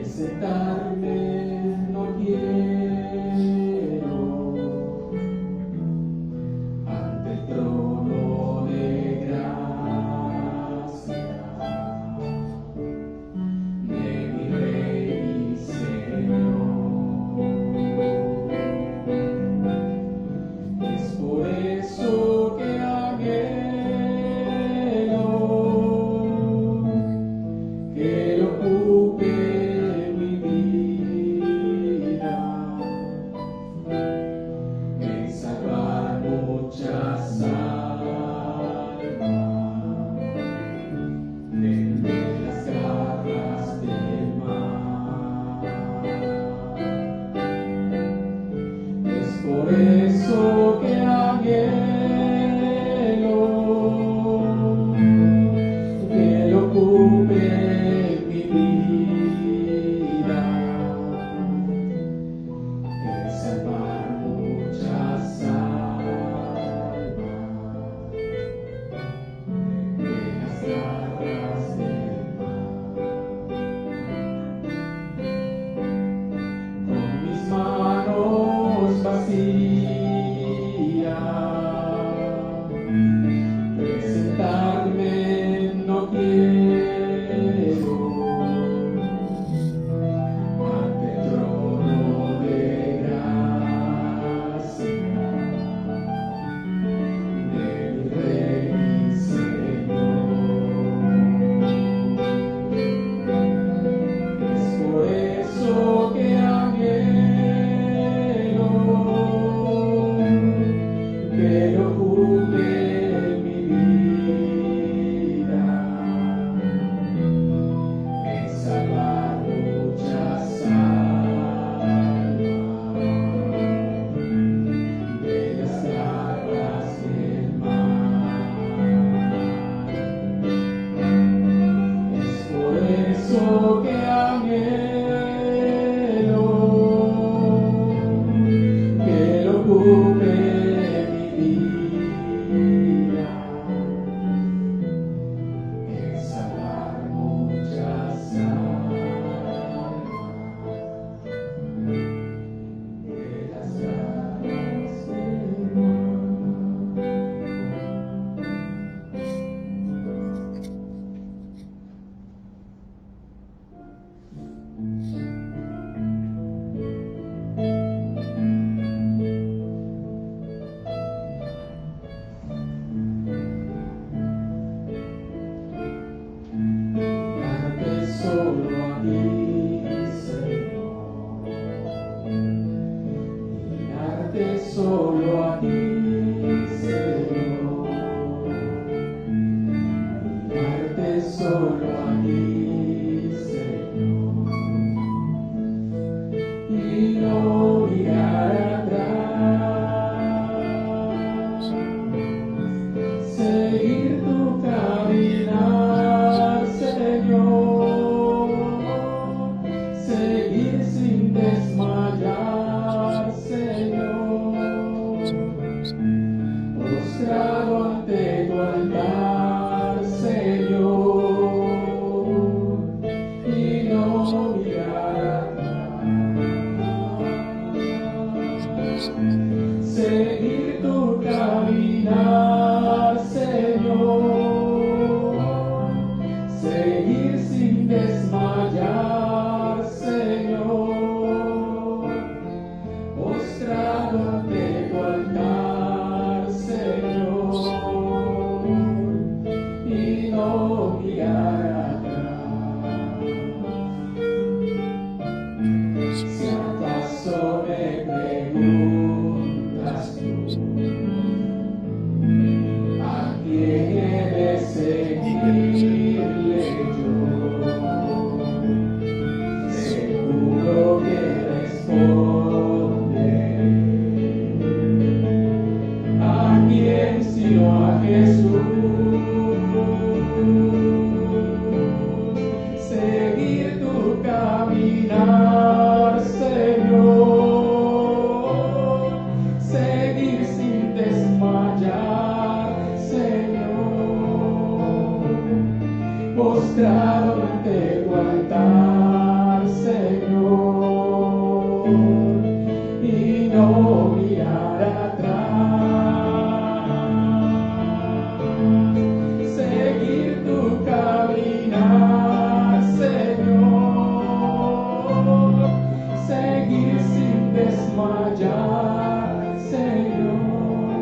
Sentarme no quiero ante el trono de gracia de mi Rey y Señor. Es por eso que anhelo que lo ocupe muchas almas de las garras del mar. Es por eso que anhelo que lo ocupe mi vida, que salvar muchas presentarme no quiero ante el trono de gracia de mi Rey y Señor. Es por eso que anhelo que lo ocupe mi vida, en salvar muchas almas de las garras del mar. Es por eso que anhelo que lo ocupe solo a ti, Señor, mirarte solo a ti, Señor, mirarte solo a ti, Señor, y no mirar atrás, seguir tu caminar, Señor, seguir sin desmayar, Señor. no mirar atrás, seguir tu caminar, Señor, seguir sin desmayar, Señor,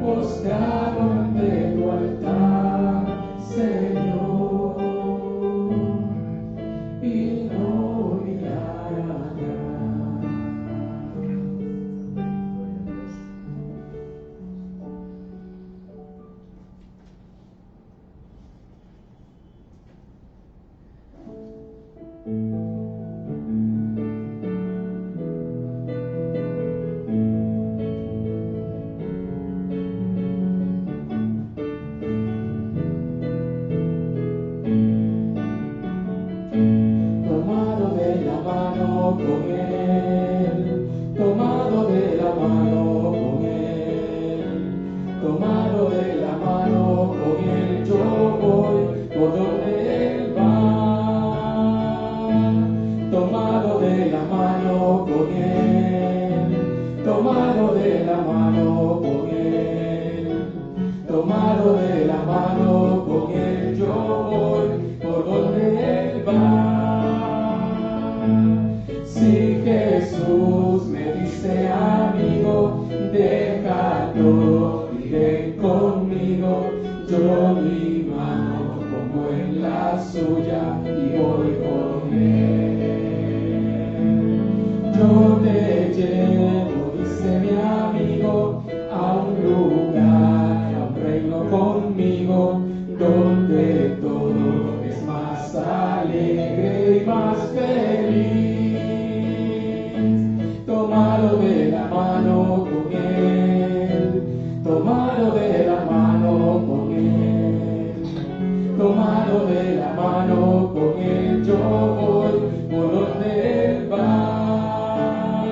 postrado ante tu altar, Señor, y no mirar atrás. Tomado de la mano con él, tomado de la mano con él, tomado de la mano con él, yo voy por donde él va. Tomado de la mano con él, tomado de la mano con él, tomado de la mano con él, yo voy por donde él va. Si Jesús me dice amigo, déjalo y ven conmigo, yo mi mano pongo en la suya y voy con él. Yo te llevo, dice mi amigo, a un lugar, a un reino conmigo, donde todo es más alegre y más feliz. Tomado de la mano con él, tomado de la mano con él, tomado de la mano con él, yo voy por donde él va.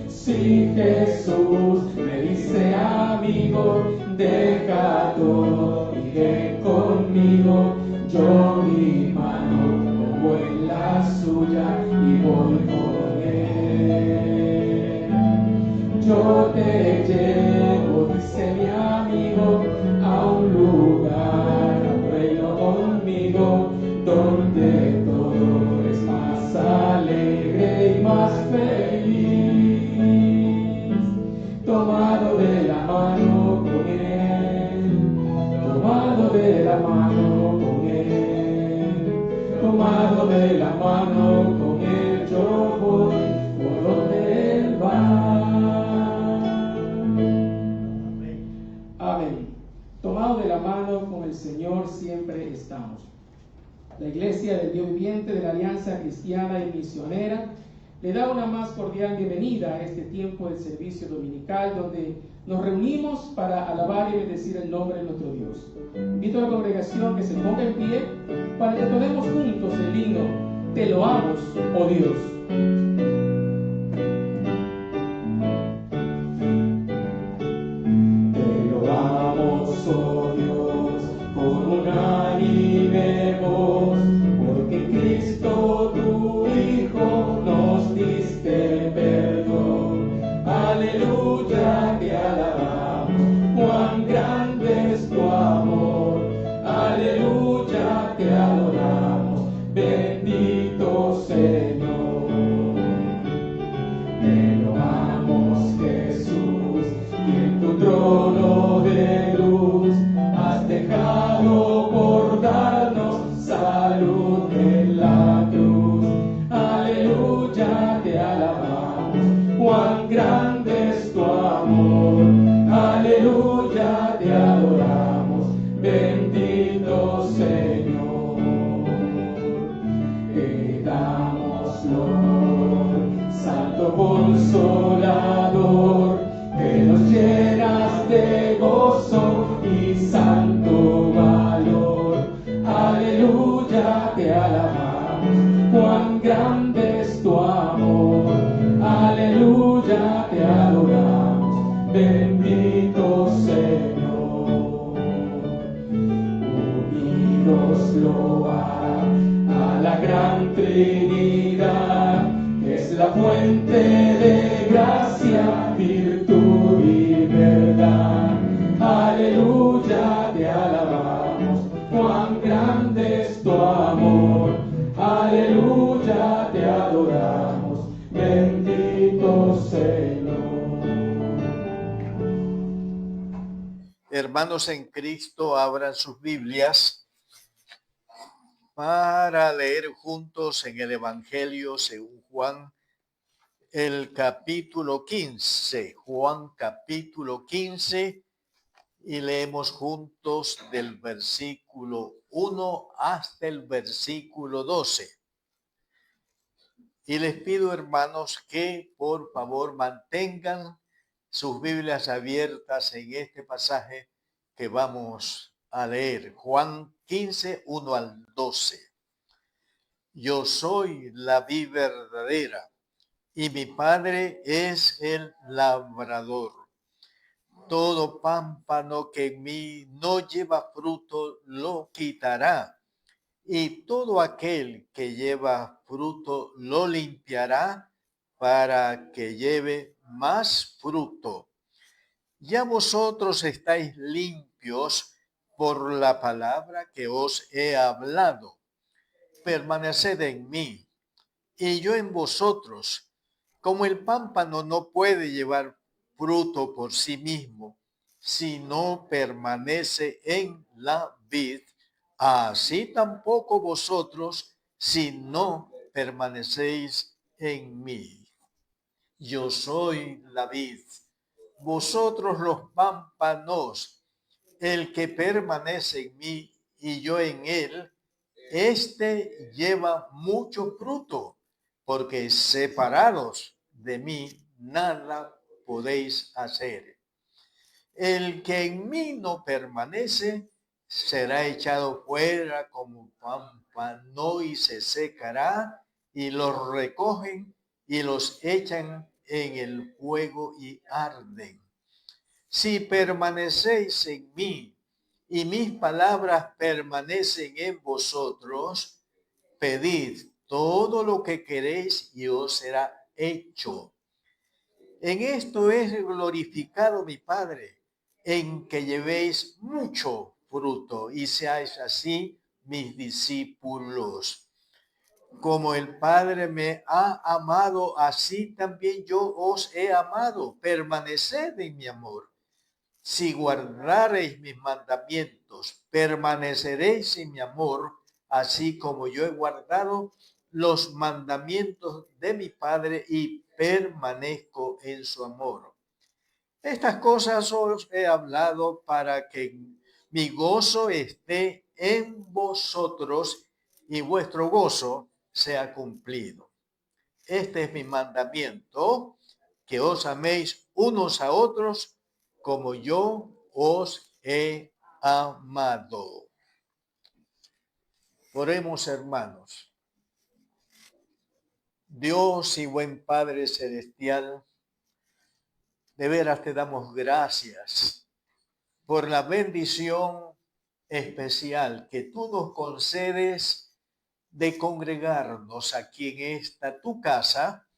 Si Jesús me dice amigo, deja todo y ven conmigo, yo mi mano pongo en la suya y voy con él. Yo te llevo, dice mi amigo, a un lugar, a un reino conmigo, donde todo es más alegre y más feliz. Tomado de la mano con él, tomado de la mano con él, tomado de la mano con él, yo voy por donde él va. Amén. Tomado de la mano con el Señor siempre estamos. La Iglesia del Dios Viviente de la Alianza Cristiana y Misionera le da una más cordial bienvenida a este tiempo del servicio dominical, donde nos reunimos para alabar y bendecir el nombre de nuestro Dios. Invito a la congregación que se ponga en pie para que tomemos juntos el himno Te loamos, oh Dios. Te loamos, oh Dios, con unánime voz, porque en Cristo tu Hijo nos diste perdón. Aleluya, te alabamos, cuán grande es tu amor. Aleluya, te adoramos, bendito Señor. Te loamos, Jesús, y en tu trono de luz has dejado por darnos salud en la cruz. Aleluya, te alabamos, cuán grande es tu amor. Aleluya, te adoramos, bendito Señor. Te damos flor, Santo Consolador, que nos llenas de gozo y santo valor. Aleluya, te alabamos, cuán grande es tu amor. Aleluya, te adoramos, bendito Señor. Unidos loa a la gran Trinidad, que es la fuente de gracia, virtud y verdad. Aleluya, te alabamos, cuán grande es tu amor. Aleluya, te adoramos, bendito Señor. Hermanos en Cristo, abran sus Biblias para leer juntos en el Evangelio según Juan, el capítulo 15. Juan capítulo 15, y leemos juntos del versículo 1 hasta el versículo 12. Y les pido, hermanos, que por favor mantengan sus Biblias abiertas en este pasaje que vamos a leer. Juan 15, 1 al 12. Yo soy la vid verdadera y mi Padre es el labrador. Todo pámpano que en mí no lleva fruto lo quitará, y todo aquel que lleva fruto lo limpiará para que lleve más fruto. Ya vosotros estáis limpios por la palabra que os he hablado. Permaneced en mí y yo en vosotros. Como el pámpano no puede llevar fruto por sí mismo, si no permanece en la vid, así tampoco vosotros, si no permanecéis en mí. Yo soy la vid, vosotros los pámpanos. El que permanece en mí y yo en él, este lleva mucho fruto, porque separados de mí nada podéis hacer. El que en mí no permanece será echado fuera como pámpano y se secará, y los recogen y los echan en el fuego y arden. Si permanecéis en mí y mis palabras permanecen en vosotros, pedid todo lo que queréis y os será hecho. En esto es glorificado mi Padre, en que llevéis mucho fruto y seáis así mis discípulos. Como el Padre me ha amado, así también yo os he amado. Permaneced en mi amor. Si guardareis mis mandamientos, permaneceréis en mi amor, así como yo he guardado los mandamientos de mi Padre y permanezco en su amor. Estas cosas os he hablado para que mi gozo esté en vosotros y vuestro gozo sea cumplido. Este es mi mandamiento, que os améis unos a otros como yo os he amado. Oremos, hermanos. Dios y buen Padre celestial, de veras te damos gracias por la bendición especial que tú nos concedes de congregarnos aquí en esta tu casa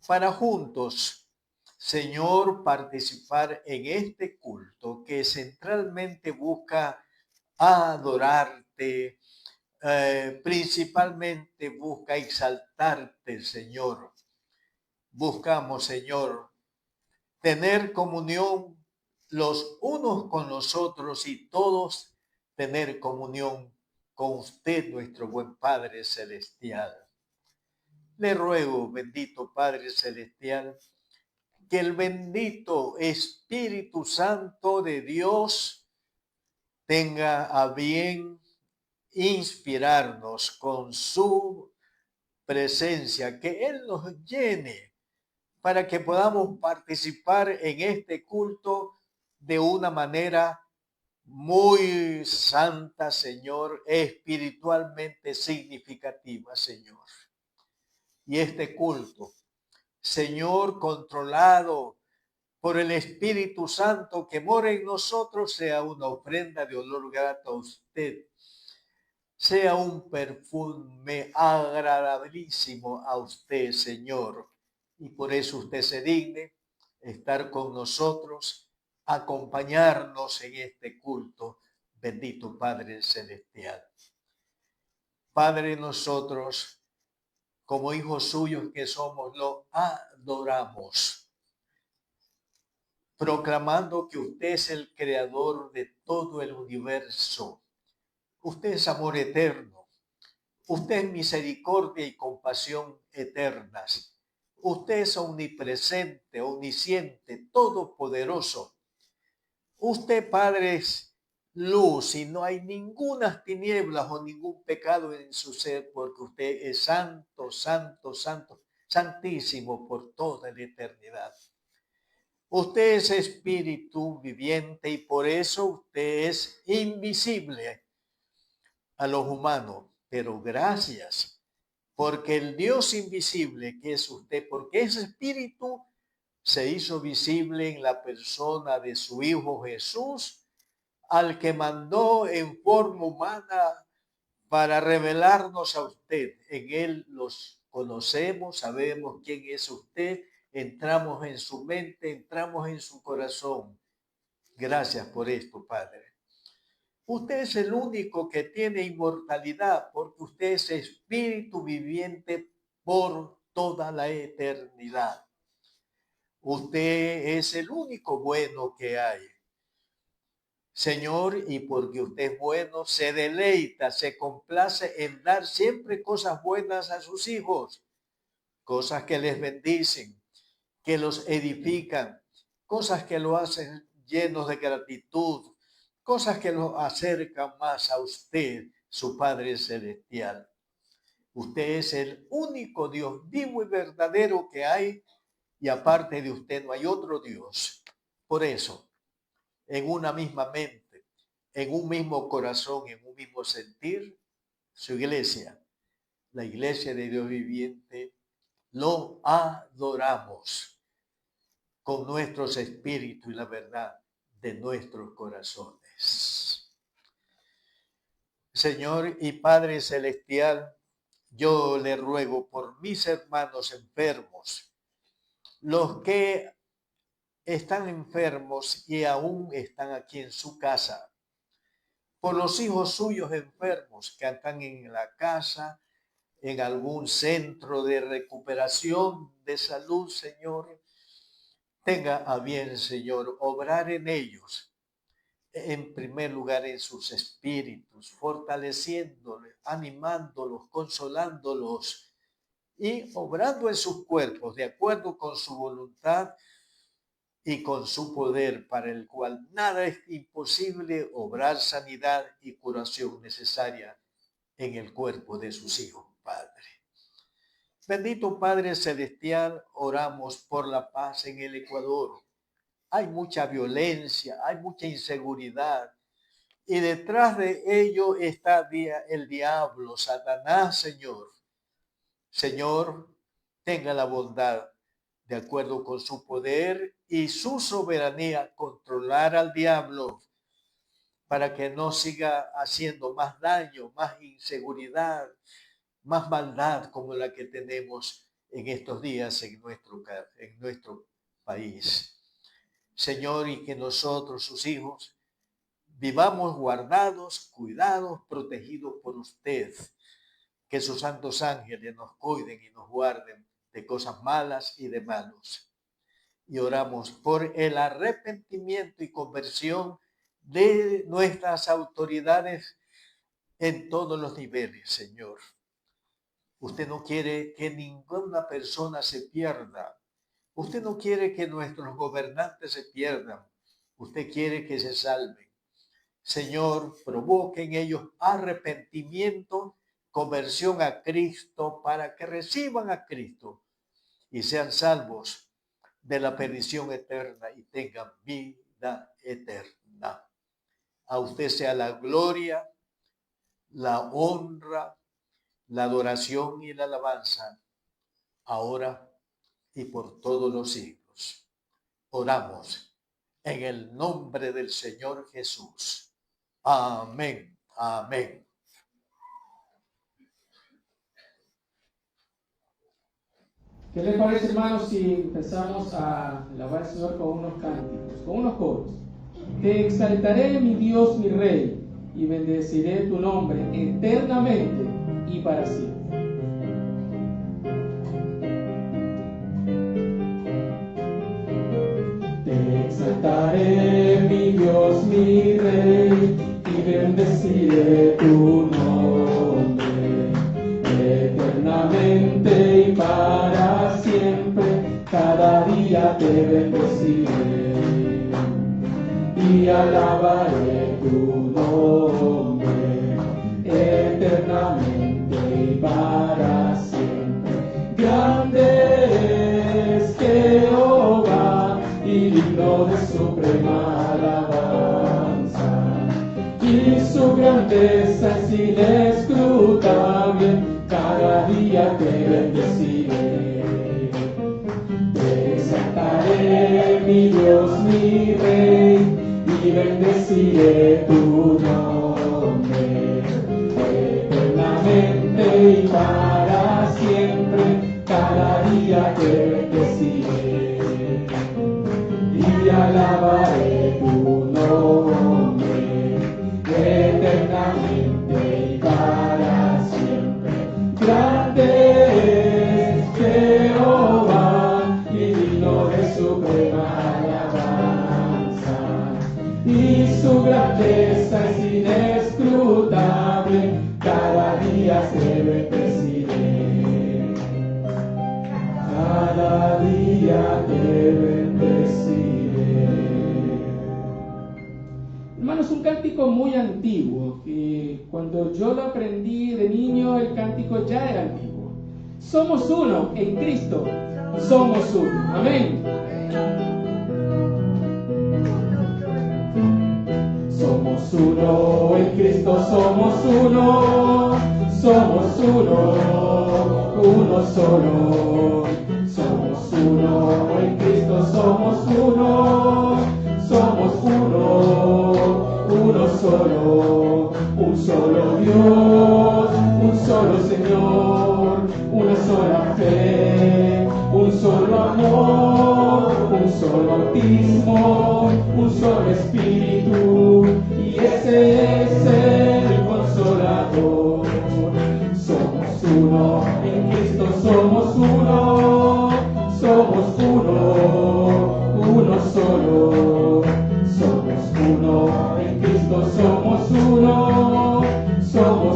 para juntos, Señor, participar en este culto que centralmente busca adorarte, principalmente busca exaltarte, Señor. Buscamos, Señor, tener comunión los unos con los otros y todos tener comunión con usted, nuestro buen Padre Celestial. Le ruego, bendito Padre Celestial, que el bendito Espíritu Santo de Dios tenga a bien inspirarnos con su presencia, que Él nos llene para que podamos participar en este culto de una manera muy santa, Señor, espiritualmente significativa, Señor. Y este culto, Señor, controlado por el Espíritu Santo que mora en nosotros, sea una ofrenda de olor grato a usted. sea un perfume agradabilísimo a usted, Señor. Y por eso usted se digne estar con nosotros, acompañarnos en este culto. Bendito Padre Celestial. Padre, nosotros, como hijos suyos que somos, lo adoramos, proclamando que usted es el creador de todo el universo. Usted es amor eterno. Usted es misericordia y compasión eternas. Usted es omnipresente, omnisciente, todopoderoso. Usted, Padre, es luz y no hay ninguna tinieblas o ningún pecado en su ser, porque usted es santo, santo, santo, santísimo por toda la eternidad. Usted es espíritu viviente y por eso usted es invisible a los humanos, pero gracias, porque el Dios invisible que es usted, porque ese espíritu se hizo visible en la persona de su Hijo Jesús, al que mandó en forma humana para revelarnos a usted. En Él los conocemos, sabemos quién es usted, entramos en su mente, entramos en su corazón. Gracias por esto, Padre. Usted es el único que tiene inmortalidad porque usted es espíritu viviente por toda la eternidad. Usted es el único bueno que hay. Señor, y porque usted es bueno, se deleita, se complace en dar siempre cosas buenas a sus hijos, cosas que les bendicen, que los edifican, cosas que lo hacen llenos de gratitud, cosas que lo acercan más a usted, su Padre Celestial. Usted es el único Dios vivo y verdadero que hay, y aparte de usted no hay otro Dios. Por eso, en una misma mente, en un mismo corazón, en un mismo sentir, su iglesia, la iglesia de Dios viviente, lo adoramos con nuestros espíritus y la verdad de nuestros corazones. Señor y Padre Celestial, yo le ruego por mis hermanos enfermos, los que están enfermos y aún están aquí en su casa, por los hijos suyos enfermos que están en la casa, en algún centro de recuperación de salud, Señor. Tenga a bien, Señor, obrar en ellos, en primer lugar en sus espíritus, fortaleciéndoles, animándolos, consolándolos y obrando en sus cuerpos de acuerdo con su voluntad y con su poder, para el cual nada es imposible, obrar sanidad y curación necesaria en el cuerpo de sus hijos, Padre. Bendito Padre Celestial, oramos por la paz en el Ecuador. Hay mucha violencia, hay mucha inseguridad, y detrás de ello está el diablo, Satanás, Señor. Señor, tenga la bondad, de acuerdo con su poder y su soberanía, controlar al diablo para que no siga haciendo más daño, más inseguridad, más maldad como la que tenemos en estos días en nuestro país. Señor, y que nosotros, sus hijos, vivamos guardados, cuidados, protegidos por usted. Que sus santos ángeles nos cuiden y nos guarden de cosas malas y de malos. Y oramos por el arrepentimiento y conversión de nuestras autoridades en todos los niveles, Señor. Usted no quiere que ninguna persona se pierda. Usted no quiere que nuestros gobernantes se pierdan. Usted quiere que se salven. Señor, provoque en ellos arrepentimiento, conversión a Cristo, para que reciban a Cristo y sean salvos de la perdición eterna y tengan vida eterna. A usted sea la gloria, la honra, la adoración y la alabanza, ahora y por todos los siglos. Oramos en el nombre del Señor Jesús. Amén. Amén. ¿Qué les parece, hermanos, si empezamos a alabar al Señor con unos cánticos, con unos coros? Te exaltaré, mi Dios, mi Rey, y bendeciré tu nombre eternamente y para siempre. Te exaltaré, mi Dios, mi Rey, y bendeciré tu nombre eternamente y para siempre. Cada día te bendeciré y alabaré tu nombre eternamente y para siempre. Grande es Jehová y digno de suprema alabanza, y su grandeza es inescrutable. Cada día te bendeciré. Te exaltaré, mi Dios, mi Rey, y bendeciré tu nombre eternamente y para siempre. Cada día te bendeciré y alabaré tu nombre eternamente y para siempre. Grande es Jehová y digno de suprema alabanza, y su grandeza es inescrutable. Cada día te bendeciré, cada día te bendeciré. Hermanos, un cántico muy antiguo, que cuando yo lo aprendí de niño, el cántico ya era antiguo. Somos uno en Cristo, somos uno. Amén. Somos uno en Cristo, somos uno solo. Somos uno en Cristo, somos uno solo. Un solo Dios, un solo Señor, una sola fe, un solo amor, un solo bautismo, un solo Espíritu, y ese es el Consolador. Somos uno en Cristo, somos uno solo. Somos uno en Cristo, somos uno solo.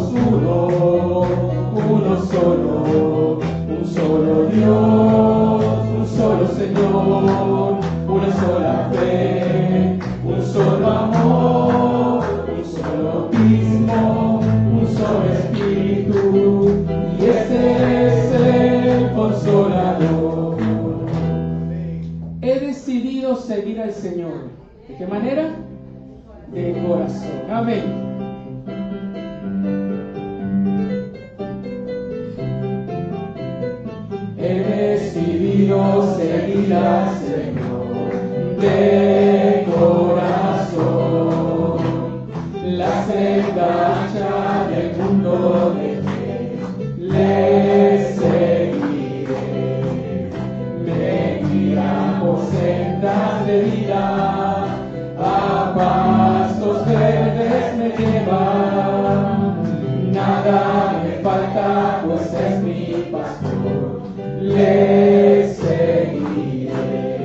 Un solo Dios, un solo Señor, una sola fe, un solo amor, un solo bautismo, un solo Espíritu, y ese es el Consolador. He decidido seguir al Señor. ¿De qué manera? De corazón. Amén. He decidido seguir al Señor de corazón. La senda ancha del mundo dejé, le seguiré. Me guía por sendas de vida, a pastos verdes me lleva. Nada me falta, pues es mi pastor, le seguiré.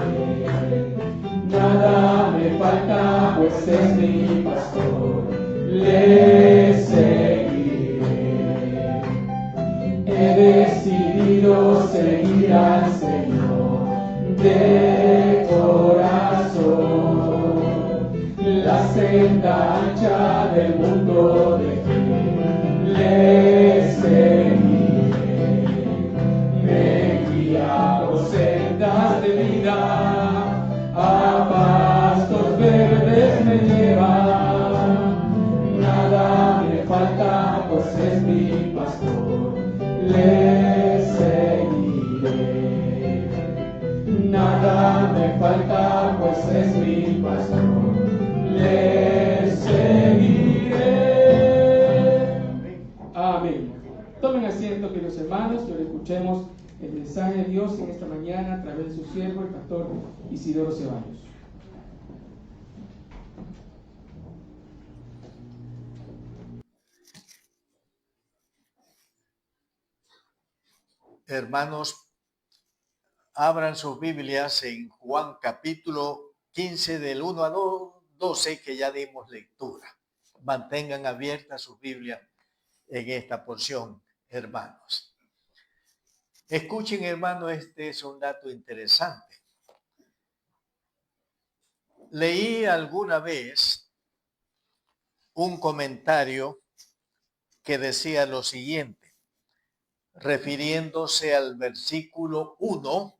Nada me falta, pues es mi pastor, le seguiré. He decidido seguir al Señor de corazón. La senda ancha del mundo dejé, le seguiré. Me guía por sendas de vida, a pastos verdes me lleva. Nada me falta, pues es mi pastor, le seguiré. Nada me falta, pues es mi pastor, le seguiré. Amén. Tomen asiento, queridos hermanos, y ahora escuchemos el mensaje de Dios en esta mañana a través de su siervo, el pastor Isidoro Ceballos. Hermanos, abran sus Biblias en Juan capítulo 15 del 1 a 12, que ya dimos lectura. Mantengan abiertas sus Biblias en esta porción, hermanos. Escuchen, hermanos, este es un dato interesante. Leí alguna vez un comentario que decía lo siguiente, refiriéndose al versículo 1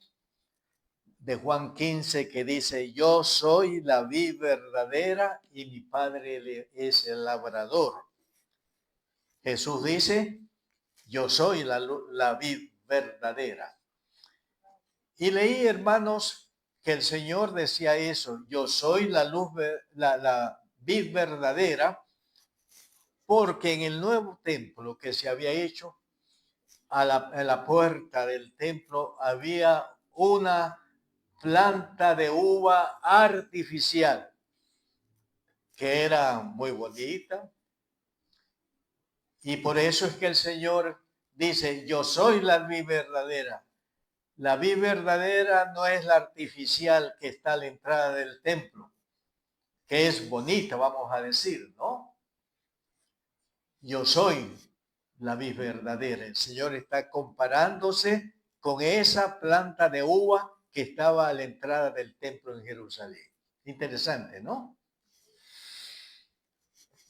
de Juan 15, que dice: yo soy la vid verdadera y mi Padre es el labrador. Jesús dice: yo soy la vid verdadera. Y leí, hermanos, que el Señor decía eso: yo soy la vid verdadera, porque en el nuevo templo que se había hecho, a la puerta del templo había una planta de uva artificial que era muy bonita, y por eso es que el Señor dice: yo soy la vid verdadera. La vid verdadera no es la artificial que está a la entrada del templo, que es bonita, vamos a decir, ¿no? Yo soy la vid verdadera. El Señor está comparándose con esa planta de uva que estaba a la entrada del templo en Jerusalén. Interesante, ¿no?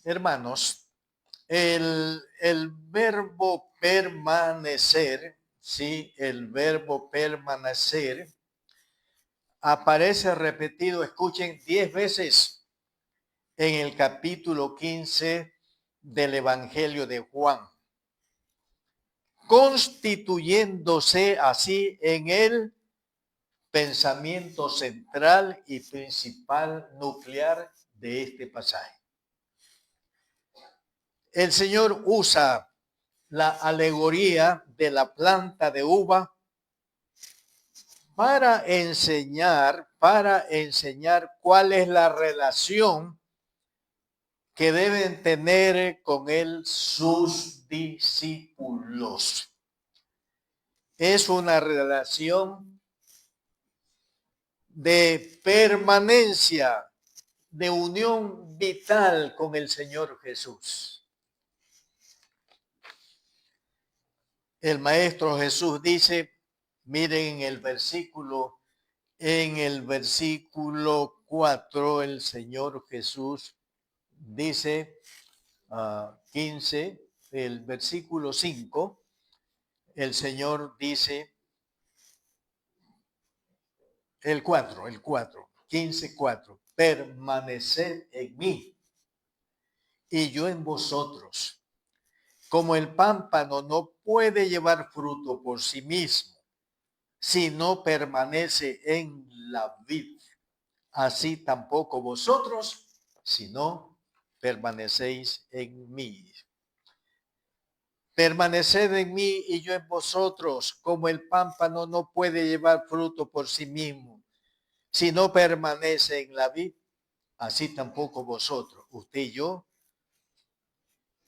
Hermanos, el verbo permanecer, ¿sí? El verbo permanecer aparece repetido, escuchen, 10 veces en el capítulo 15 del Evangelio de Juan, constituyéndose así en el pensamiento central y principal nuclear de este pasaje. El Señor usa la alegoría de la planta de uva para enseñar cuál es la relación que deben tener con él sus discípulos. Es una relación de permanencia, de unión vital con el Señor Jesús. El Maestro Jesús dice, miren en el versículo 4, el Señor Jesús dice, 15, el versículo 5, el Señor dice, el 4, 15, 4, permaneced en mí y yo en vosotros. Como el pámpano no puede llevar fruto por sí mismo, si no permanece en la vid, así tampoco vosotros, si no permanecéis en mí. Permaneced en mí y yo en vosotros, como el pámpano no puede llevar fruto por sí mismo, si no permanece en la vid, así tampoco vosotros, usted y yo,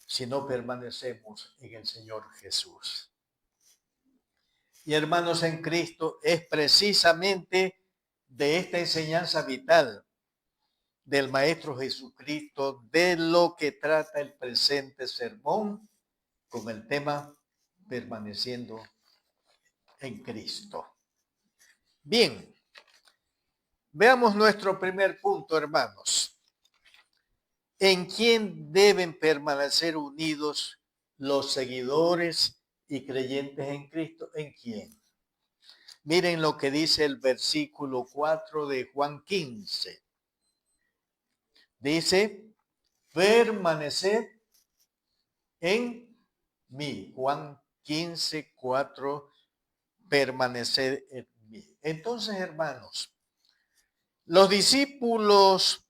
si no permanecemos en el Señor Jesús. Y hermanos en Cristo, es precisamente de esta enseñanza vital del Maestro Jesucristo de lo que trata el presente sermón, con el tema permaneciendo en Cristo. Bien, veamos nuestro primer punto, hermanos. ¿En quién deben permanecer unidos los seguidores y creyentes en Cristo? ¿En quién? Miren lo que dice el versículo 4 de Juan 15. Dice, permaneced en mí. Juan 15, 4, permaneced en mí. Entonces, hermanos, los discípulos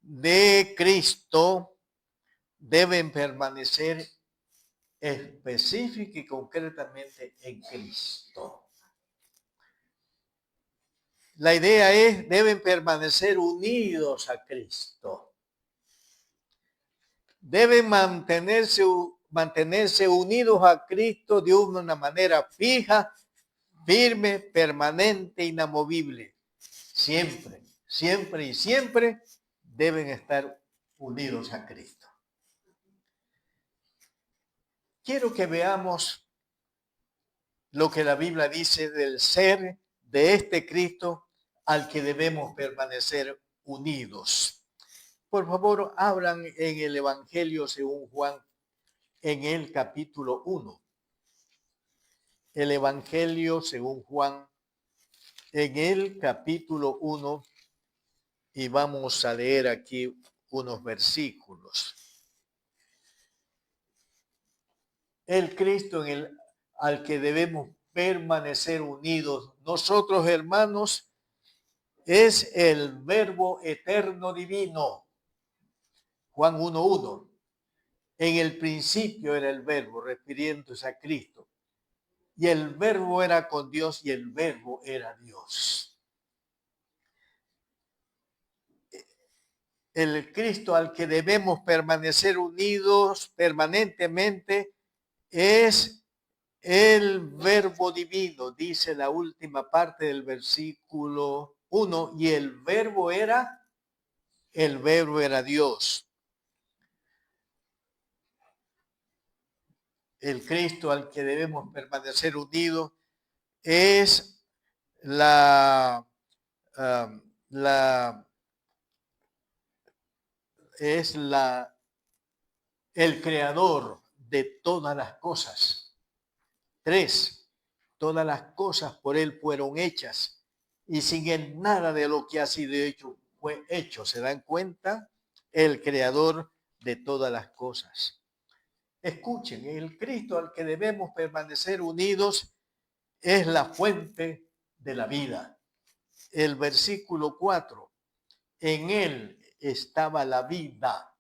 de Cristo deben permanecer específica y concretamente en Cristo. La idea es, deben permanecer unidos a Cristo. Deben mantenerse unidos a Cristo de una manera fija, firme, permanente, inamovible. Siempre, siempre y siempre deben estar unidos a Cristo. Quiero que veamos lo que la Biblia dice del ser de este Cristo al que debemos permanecer unidos. Por favor, abran en el Evangelio según Juan, en el capítulo 1. El Evangelio según Juan, en el capítulo 1, y vamos a leer aquí unos versículos. El Cristo al que debemos permanecer unidos, nosotros hermanos, es el Verbo eterno divino. Juan 1:1. En el principio era el Verbo, refiriéndose a Cristo. Y el Verbo era con Dios y el Verbo era Dios. El Cristo al que debemos permanecer unidos permanentemente es el Verbo divino, dice la última parte del versículo 1, y el Verbo era Dios. El Cristo al que debemos permanecer unidos es el creador de todas las cosas. 3, todas las cosas por él fueron hechas y sin él nada de lo que ha sido hecho fue hecho. ¿Se dan cuenta? El creador de todas las cosas. Escuchen, el Cristo al que debemos permanecer unidos es la fuente de la vida. El versículo 4, en él estaba la vida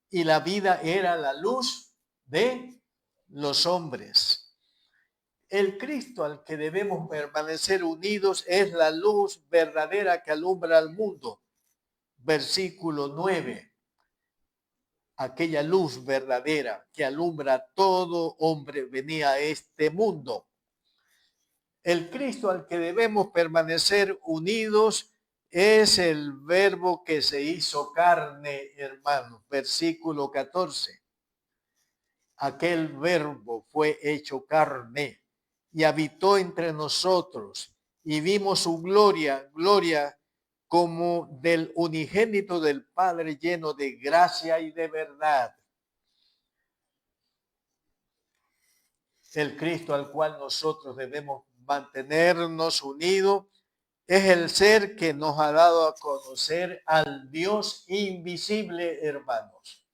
y la vida era la luz de los hombres. El Cristo al que debemos permanecer unidos es la luz verdadera que alumbra al mundo. Versículo 9. Aquella luz verdadera que alumbra a todo hombre venía a este mundo. El Cristo al que debemos permanecer unidos es el Verbo que se hizo carne, hermanos. Versículo 14. Aquel Verbo fue hecho carne y habitó entre nosotros y vimos su gloria, gloria como del unigénito del Padre, lleno de gracia y de verdad. El Cristo al cual nosotros debemos mantenernos unidos es el ser que nos ha dado a conocer al Dios invisible, hermanos.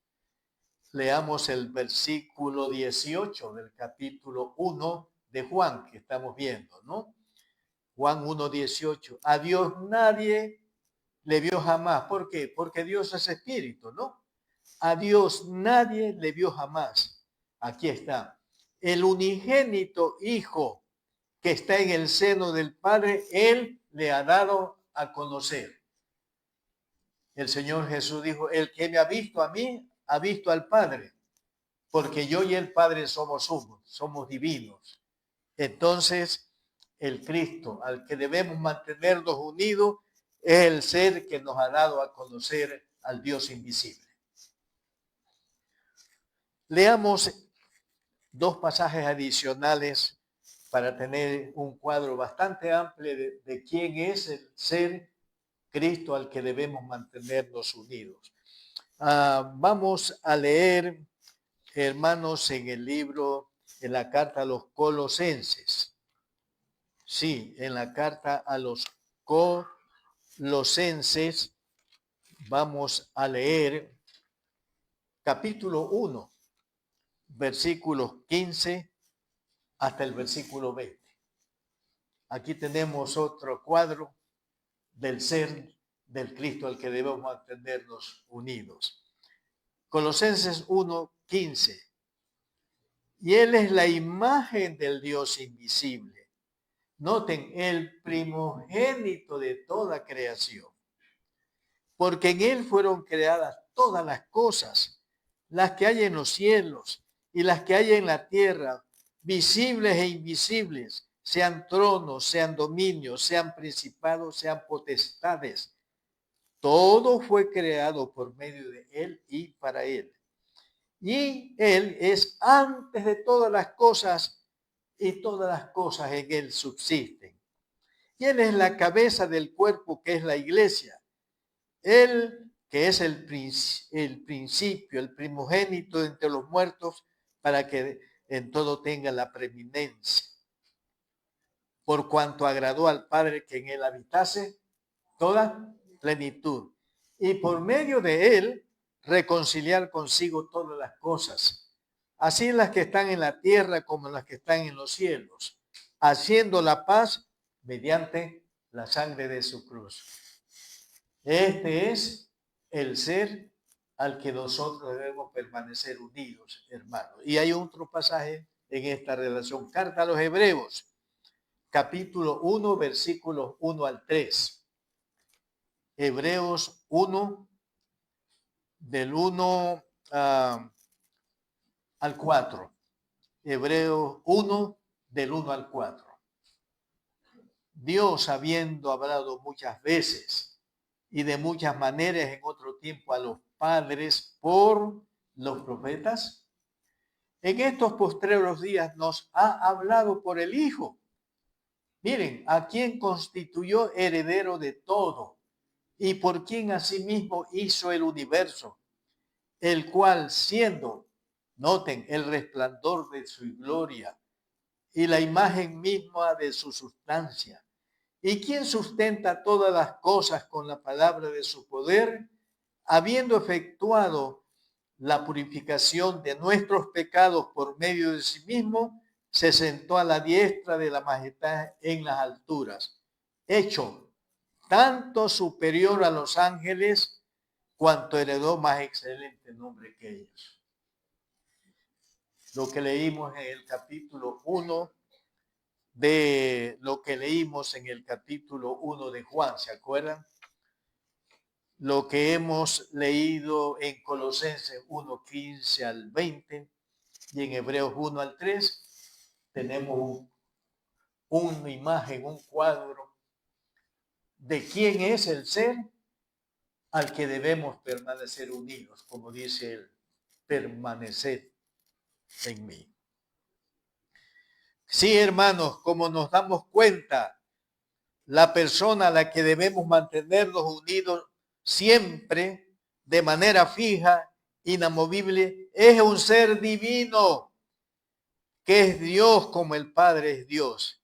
Leamos el versículo 18 del capítulo 1 de Juan, que estamos viendo, ¿no? Juan 1:18. A Dios nadie le vio jamás. ¿Por qué? Porque Dios es espíritu, ¿no? A Dios nadie le vio jamás. Aquí está. El unigénito Hijo que está en el seno del Padre, Él le ha dado a conocer. El Señor Jesús dijo, el que me ha visto a mí, ha visto al Padre, porque yo y el Padre somos uno, somos divinos. Entonces, el Cristo al que debemos mantenernos unidos es el ser que nos ha dado a conocer al Dios invisible. Leamos dos pasajes adicionales para tener un cuadro bastante amplio de quién es el ser Cristo al que debemos mantenernos unidos. Vamos a leer, hermanos, en el libro, en la carta a los Colosenses. Sí, en la carta a los Colosenses vamos a leer capítulo 1, versículos 15 hasta el versículo 20. Aquí tenemos otro cuadro del ser del Cristo al que debemos mantenernos unidos. Colosenses 1:15. Y Él es la imagen del Dios invisible. Noten, el primogénito de toda creación. Porque en Él fueron creadas todas las cosas, las que hay en los cielos y las que hay en la tierra, visibles e invisibles, sean tronos, sean dominios, sean principados, sean potestades. Todo fue creado por medio de Él y para Él. Y Él es antes de todas las cosas y todas las cosas en Él subsisten. Y Él es la cabeza del cuerpo que es la iglesia. Él que es el principio, el primogénito entre los muertos, para que en todo tenga la preeminencia. Por cuanto agradó al Padre que en Él habitase toda plenitud. Y por medio de Él reconciliar consigo todas las cosas, así las que están en la tierra como las que están en los cielos, haciendo la paz mediante la sangre de su cruz. Este es el ser al que nosotros debemos permanecer unidos, hermanos. Y hay otro pasaje en esta relación. Carta a los Hebreos, capítulo 1, versículos 1 al 3. Hebreos 1, del 1 al 4. Hebreos 1, del 1 al 4. Dios, habiendo hablado muchas veces y de muchas maneras en otro tiempo a los padres por los profetas, en estos postreros días nos ha hablado por el Hijo. Miren, a quien constituyó heredero de todo y por quien asimismo hizo el universo, el cual siendo, noten, el resplandor de su gloria y la imagen misma de su sustancia, y quien sustenta todas las cosas con la palabra de su poder, habiendo efectuado la purificación de nuestros pecados por medio de sí mismo, se sentó a la diestra de la majestad en las alturas, hecho tanto superior a los ángeles, cuanto heredó más excelente nombre que ellos. Lo que leímos en el capítulo 1 de lo que leímos en el capítulo 1 de Juan, ¿se acuerdan? Lo que hemos leído en Colosenses 1, 15 al 20 y en Hebreos 1 al 3, tenemos una imagen, un cuadro de quién es el ser al que debemos permanecer unidos, como dice él, permanecer en mí. Sí, hermanos, como nos damos cuenta, la persona a la que debemos mantenernos unidos siempre, de manera fija, inamovible, es un ser divino, que es Dios como el Padre es Dios,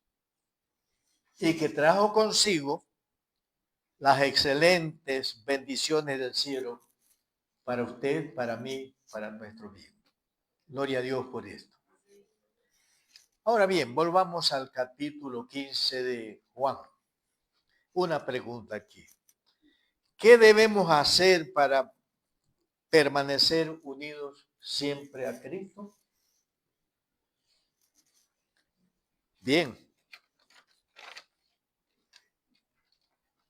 y que trajo consigo las excelentes bendiciones del cielo para usted, para mí, para nuestro bien. Gloria a Dios por esto. Ahora bien, volvamos al capítulo 15 de Juan. Una pregunta aquí. ¿Qué debemos hacer para permanecer unidos siempre a Cristo? Bien.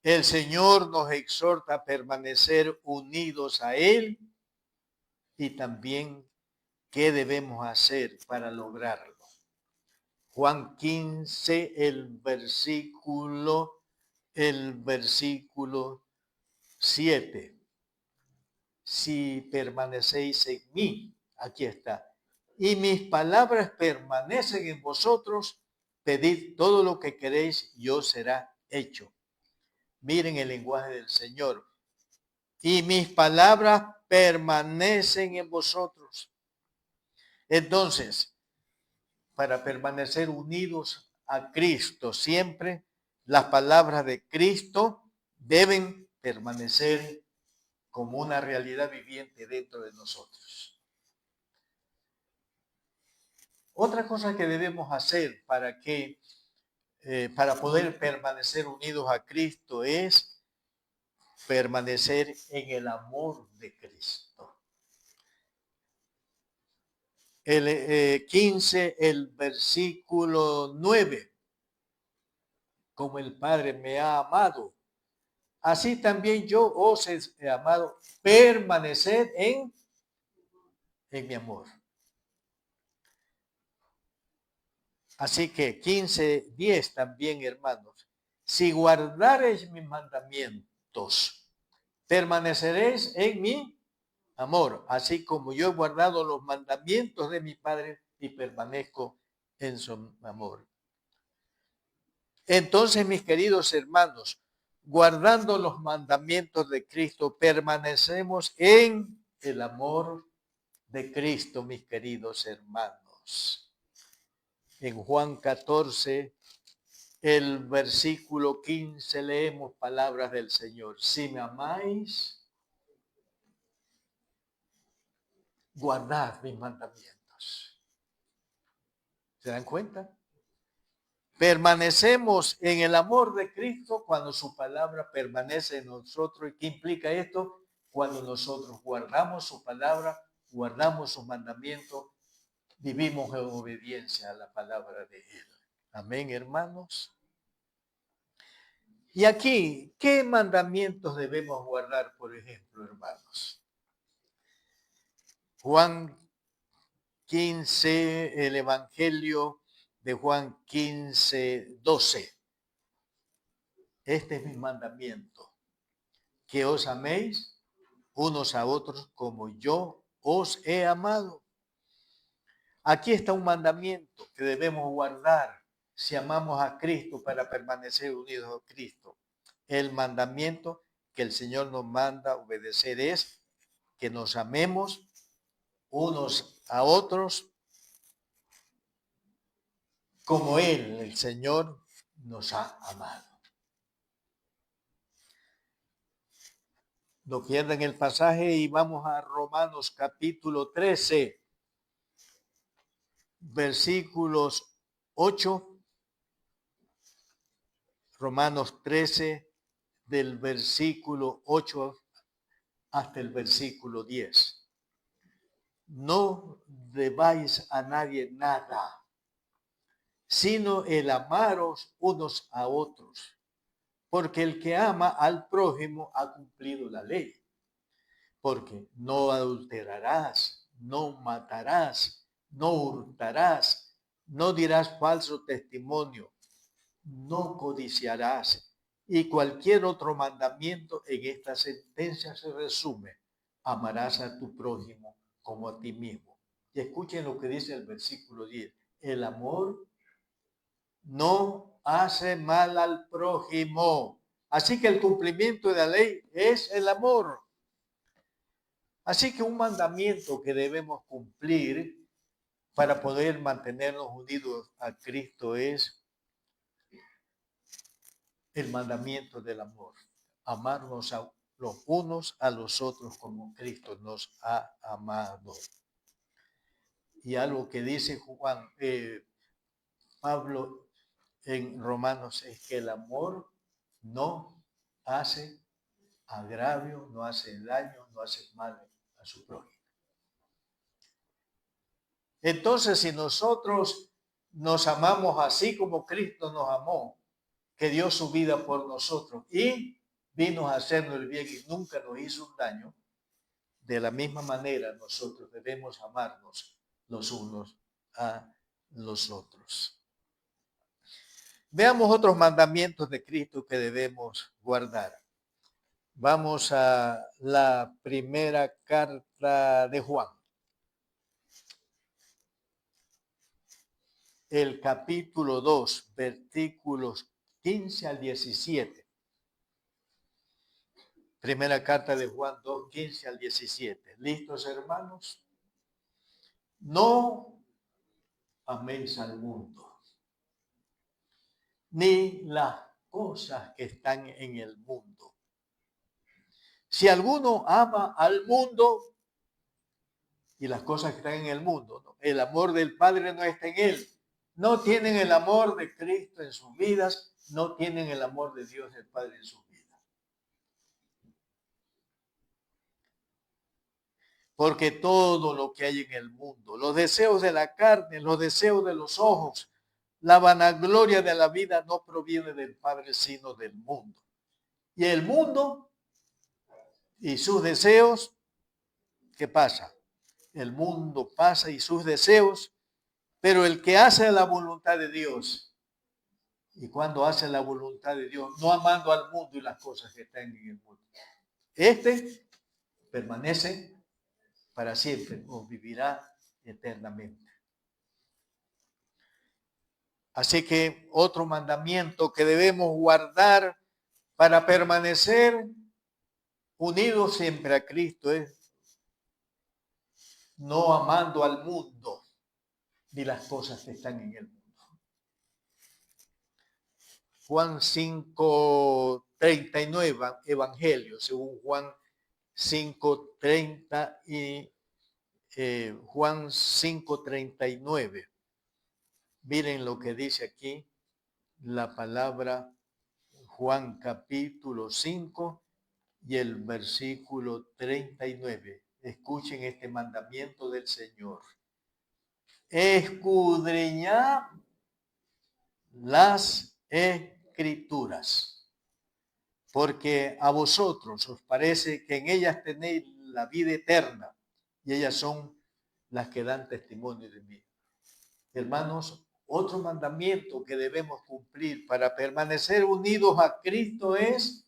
El Señor nos exhorta a permanecer unidos a Él y también qué debemos hacer para lograrlo. Juan 15, el versículo 7. Si permanecéis en mí, aquí está, y mis palabras permanecen en vosotros, pedid todo lo que queréis y os será hecho. Miren el lenguaje del Señor. Y mis palabras permanecen en vosotros. Entonces, para permanecer unidos a Cristo siempre, las palabras de Cristo deben permanecer como una realidad viviente dentro de nosotros. Otra cosa que debemos hacer para poder permanecer unidos a Cristo es permanecer en el amor de Cristo. el 15, el versículo 9. Como el Padre me ha amado, así también yo os he amado. Permaneced en mi amor. Así que 15:10 también, hermanos. Si guardareis mis mandamientos, permaneceréis en mi amor, así como yo he guardado los mandamientos de mi Padre y permanezco en su amor. Entonces, mis queridos hermanos, guardando los mandamientos de Cristo, permanecemos en el amor de Cristo, mis queridos hermanos. En Juan 14, el versículo 15, leemos palabras del Señor. Si me amáis, guardad mis mandamientos. ¿Se dan cuenta? Permanecemos en el amor de Cristo cuando su palabra permanece en nosotros. ¿Y qué implica esto? Cuando nosotros guardamos su palabra, guardamos sus mandamientos, vivimos en obediencia a la palabra de Él. Amén, hermanos. Y aquí, ¿qué mandamientos debemos guardar, por ejemplo, hermanos? Juan 15, el Evangelio de Juan 15:12. Este es mi mandamiento, que os améis unos a otros como yo os he amado. Aquí está un mandamiento que debemos guardar si amamos a Cristo para permanecer unidos a Cristo. El mandamiento que el Señor nos manda obedecer es que nos amemos unos a otros como Él, el Señor, nos ha amado. No pierdan el pasaje y vamos a Romanos capítulo 13, versículos 8. Romanos 13, del versículo 8 hasta el versículo 10. No debáis a nadie nada, sino el amaros unos a otros, porque el que ama al prójimo ha cumplido la ley. Porque no adulterarás, no matarás, no hurtarás, no dirás falso testimonio, no codiciarás. Y cualquier otro mandamiento en esta sentencia se resume: amarás a tu prójimo como a ti mismo. Y escuchen lo que dice el versículo 10. El amor no hace mal al prójimo. Así que el cumplimiento de la ley es el amor. Así que un mandamiento que debemos cumplir para poder mantenernos unidos a Cristo es el mandamiento del amor. Amarnos a los unos a los otros como Cristo nos ha amado. Y algo que dice Pablo en Romanos es que el amor no hace agravio, no hace daño, no hace mal a su prójimo. Entonces, si nosotros nos amamos así como Cristo nos amó, que dio su vida por nosotros y vino a hacernos el bien y nunca nos hizo un daño, de la misma manera nosotros debemos amarnos los unos a los otros. Veamos otros mandamientos de Cristo que debemos guardar. Vamos a la primera carta de Juan. El capítulo 2, versículos 15 al 17. Primera carta de Juan 2, 15 al 17. ¿Listos, hermanos? No améis al mundo, ni las cosas que están en el mundo. Si alguno ama al mundo y las cosas que están en el mundo, ¿no? El amor del Padre no está en él. No tienen el amor de Cristo en sus vidas, no tienen el amor de Dios el Padre en sus vidas. Porque todo lo que hay en el mundo, los deseos de la carne, los deseos de los ojos, la vanagloria de la vida no proviene del Padre, sino del mundo. Y el mundo y sus deseos, ¿qué pasa? El mundo pasa y sus deseos, pero el que hace la voluntad de Dios, y cuando hace la voluntad de Dios, no amando al mundo y las cosas que están en el mundo, este permanece para siempre o vivirá eternamente. Así que otro mandamiento que debemos guardar para permanecer unidos siempre a Cristo es no amando al mundo ni las cosas que están en el mundo. Juan 5:39, Evangelio, según Juan 5:30 y Juan 5:39. Miren lo que dice aquí la palabra Juan capítulo 5 y el versículo 39. Escuchen este mandamiento del Señor. Escudriñad las Escrituras, porque a vosotros os parece que en ellas tenéis la vida eterna, y ellas son las que dan testimonio de mí. Hermanos, otro mandamiento que debemos cumplir para permanecer unidos a Cristo es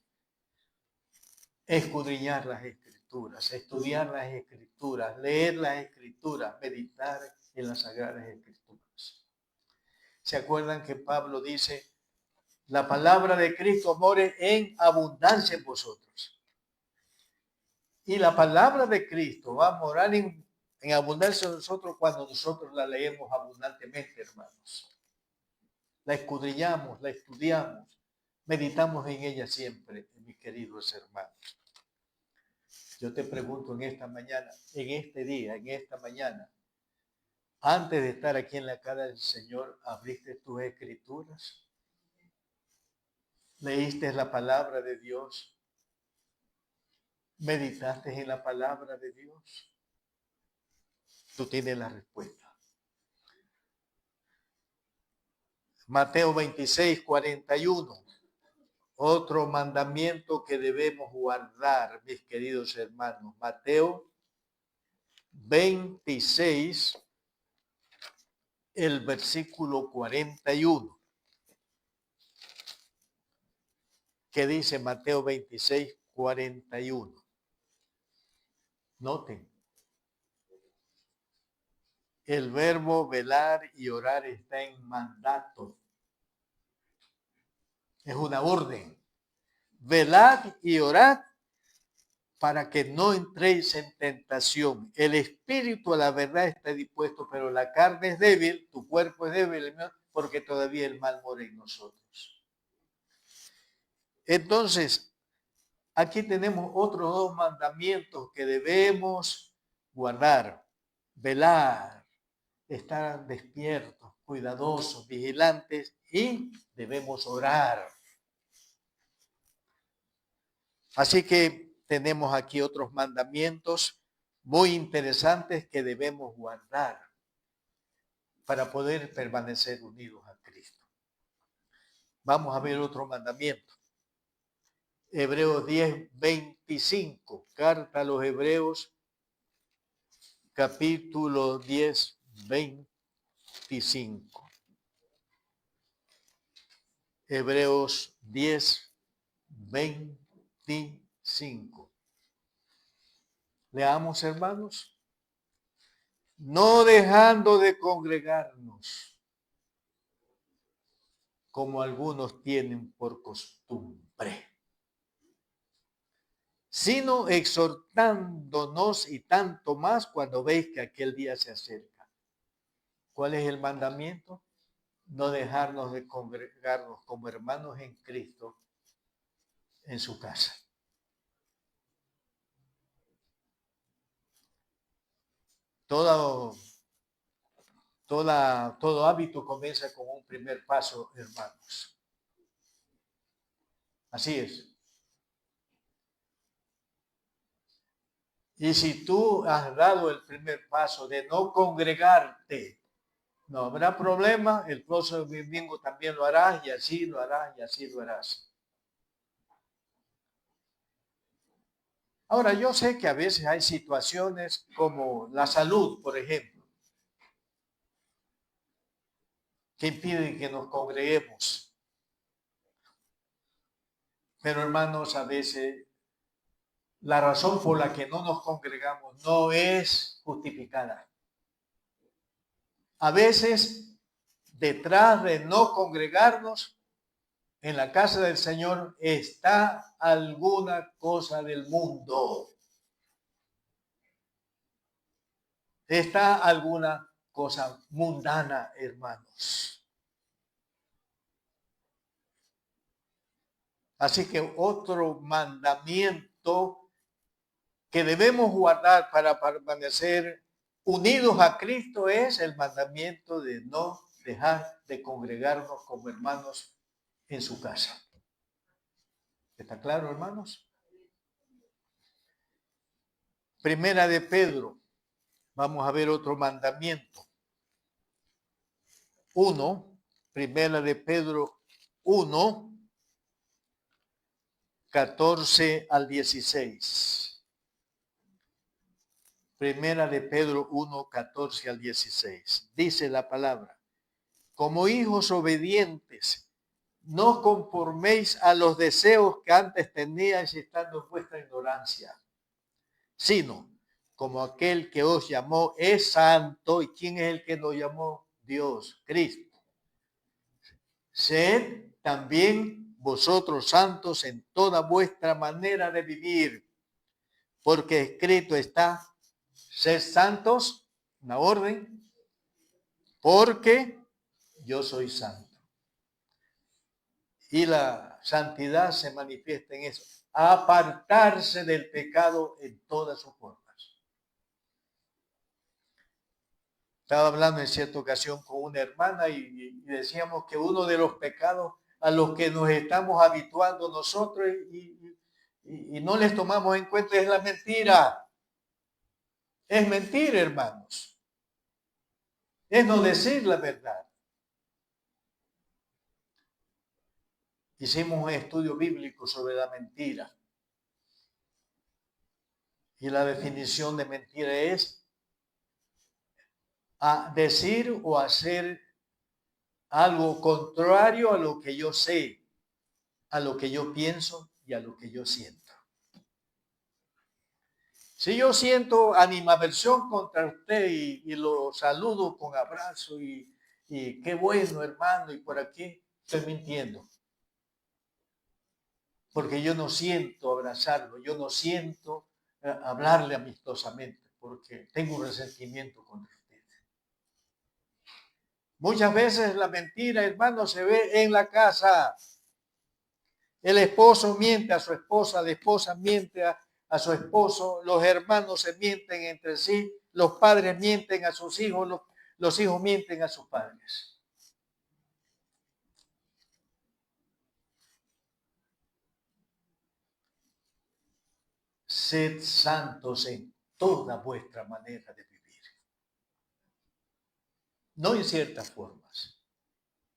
escudriñar las Escrituras, estudiar las Escrituras, leer las Escrituras, meditar en las Sagradas Escrituras. ¿Se acuerdan que Pablo dice, la palabra de Cristo more en abundancia en vosotros? Y la palabra de Cristo va a morar en abundancia en nosotros cuando nosotros la leemos abundantemente, hermanos. La escudriñamos, la estudiamos, meditamos en ella siempre, mis queridos hermanos. Yo te pregunto en esta mañana, en este día, en esta mañana, antes de estar aquí en la casa del Señor, ¿abriste tus Escrituras? ¿Leíste la palabra de Dios? ¿Meditaste en la palabra de Dios? Tú tienes la respuesta. Mateo 26:41. Otro mandamiento que debemos guardar, mis queridos hermanos. Mateo 26, el versículo 41. ¿Qué dice Mateo 26:41? Noten. El verbo velar y orar está en mandato. Es una orden. Velad y orad para que no entréis en tentación. El espíritu a la verdad está dispuesto, pero la carne es débil, tu cuerpo es débil, porque todavía el mal mora en nosotros. Entonces, aquí tenemos otros dos mandamientos que debemos guardar. Velar, estar despiertos, cuidadosos, vigilantes, y debemos orar. Así que tenemos aquí otros mandamientos muy interesantes que debemos guardar para poder permanecer unidos a Cristo. Vamos a ver otro mandamiento. Hebreos 10:25, carta a los Hebreos, capítulo 10:25. Hebreos 10:25. Leamos, hermanos. No dejando de congregarnos, como algunos tienen por costumbre, sino exhortándonos, y tanto más cuando veis que aquel día se acerca. ¿Cuál es el mandamiento? No dejarnos de congregarnos como hermanos en Cristo en su casa. Todo hábito comienza con un primer paso, hermanos. Así es. Y si tú has dado el primer paso de no congregarte, no habrá problema, el próximo domingo también lo harás y así lo harás y así lo harás. Ahora, yo sé que a veces hay situaciones como la salud, por ejemplo, que impiden que nos congreguemos. Pero hermanos, a veces la razón por la que no nos congregamos no es justificada. A veces, detrás de no congregarnos en la casa del Señor está alguna cosa del mundo. Está alguna cosa mundana, hermanos. Así que otro mandamiento que debemos guardar para permanecer unidos a Cristo es el mandamiento de no dejar de congregarnos como hermanos en su casa. ¿Está claro, hermanos? Primera de Pedro. Vamos a ver otro mandamiento. Primera de Pedro 1, 14 al 16. Primera de Pedro 1, 14 al 16. Dice la palabra: como hijos obedientes, no conforméis a los deseos que antes teníais estando en vuestra ignorancia, sino como aquel que os llamó es santo. ¿Y quién es el que nos llamó? Dios, Cristo. Sed también vosotros santos en toda vuestra manera de vivir, porque escrito está: sed santos, una orden, porque yo soy santo. Y la santidad se manifiesta en eso: apartarse del pecado en todas sus formas. Estaba hablando en cierta ocasión con una hermana y decíamos que uno de los pecados a los que nos estamos habituando nosotros y no les tomamos en cuenta es la mentira. Es mentir, hermanos. Es no decir la verdad. Hicimos un estudio bíblico sobre la mentira. Y la definición de mentira es a decir o hacer algo contrario a lo que yo sé, a lo que yo pienso y a lo que yo siento. Si yo siento animadversión contra usted y lo saludo con abrazo y qué bueno, hermano, y por aquí, estoy mintiendo. Porque yo no siento abrazarlo, yo no siento hablarle amistosamente, porque tengo un resentimiento contra usted. Muchas veces la mentira, hermano, se ve en la casa. El esposo miente a su esposa, la esposa miente a su esposo, los hermanos se mienten entre sí, los padres mienten a sus hijos, los hijos mienten a sus padres. Sed santos en toda vuestra manera de vivir. No en ciertas formas,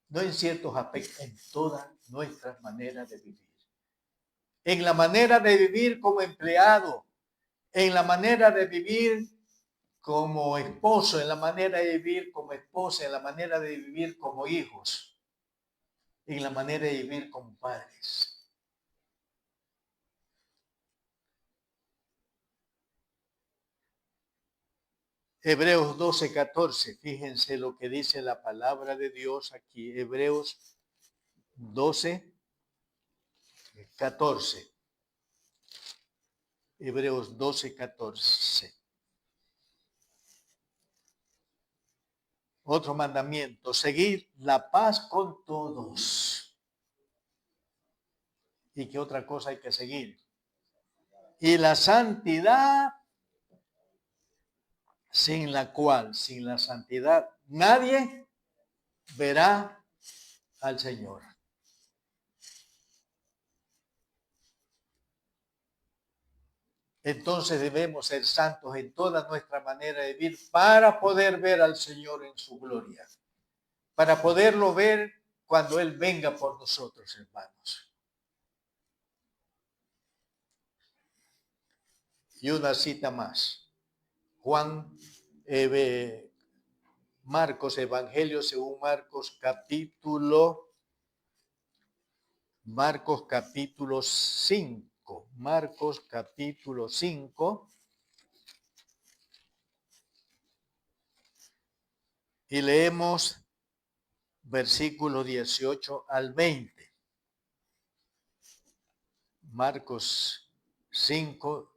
no en ciertos aspectos, en todas nuestras maneras de vivir. En la manera de vivir como empleado, en la manera de vivir como esposo, en la manera de vivir como esposa, en la manera de vivir como hijos, en la manera de vivir como padres. Hebreos 12, 14, fíjense lo que dice la palabra de Dios aquí, Hebreos 12, 14. Hebreos 12, 14. Otro mandamiento: seguir la paz con todos. ¿Y qué otra cosa hay que seguir? Y la santidad, sin la cual, sin la santidad, nadie verá al Señor. Entonces debemos ser santos en toda nuestra manera de vivir para poder ver al Señor en su gloria, para poderlo ver cuando Él venga por nosotros, hermanos. Y una cita más. Marcos, Evangelio según Marcos capítulo 5. Marcos capítulo 5. Y leemos versículo 18 al 20. Marcos 5,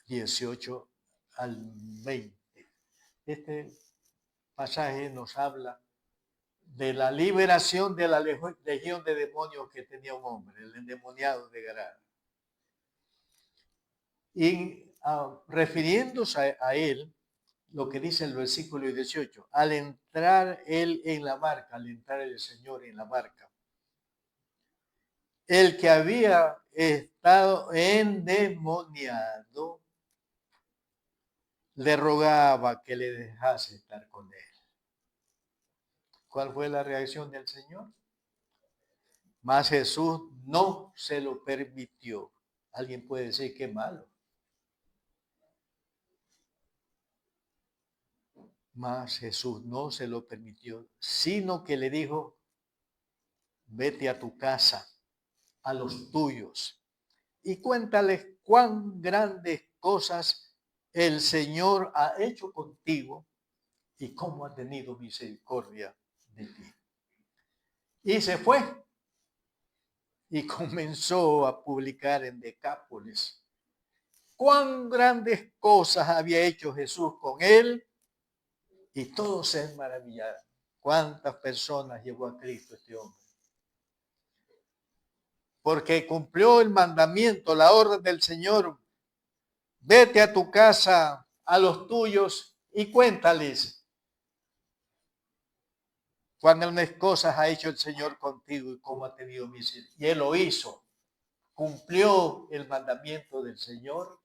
18 al 20. Este pasaje nos habla de la liberación de la legión de demonios que tenía un hombre, el endemoniado de Gadara. Y refiriéndose a él, lo que dice el versículo 18, al entrar él en la barca, al entrar el Señor en la barca, el que había estado endemoniado le rogaba que le dejase estar con él. ¿Cuál fue la reacción del Señor? Mas Jesús no se lo permitió. Alguien puede decir qué malo. Mas Jesús no se lo permitió, sino que le dijo, vete a tu casa, a los tuyos, y cuéntales cuán grandes cosas el Señor ha hecho contigo y cómo ha tenido misericordia de ti. Y se fue y comenzó a publicar en Decápolis cuán grandes cosas había hecho Jesús con él, y todos se maravillaron. ¿Cuántas personas llevó a Cristo este hombre? Porque cumplió el mandamiento, la orden del Señor. Vete a tu casa, a los tuyos, y cuéntales cuán grandes cosas ha hecho el Señor contigo y cómo ha tenido misericordia. Y él lo hizo. Cumplió el mandamiento del Señor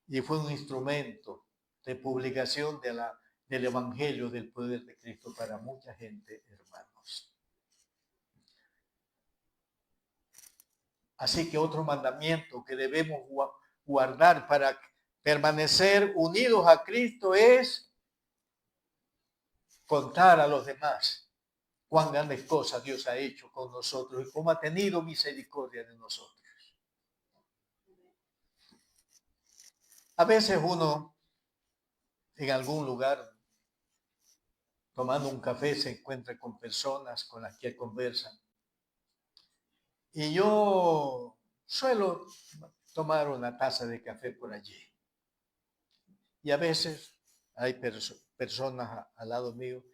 y fue un instrumento de publicación del Evangelio del poder de Cristo para mucha gente, hermanos. Así que otro mandamiento que debemos guardar para permanecer unidos a Cristo es contar a los demás cuán grandes cosas Dios ha hecho con nosotros y cómo ha tenido misericordia de nosotros. A veces uno en algún lugar tomando un café se encuentra con personas con las que conversan. Y yo suelo tomar una taza de café por allí. Y a veces hay personas al lado mío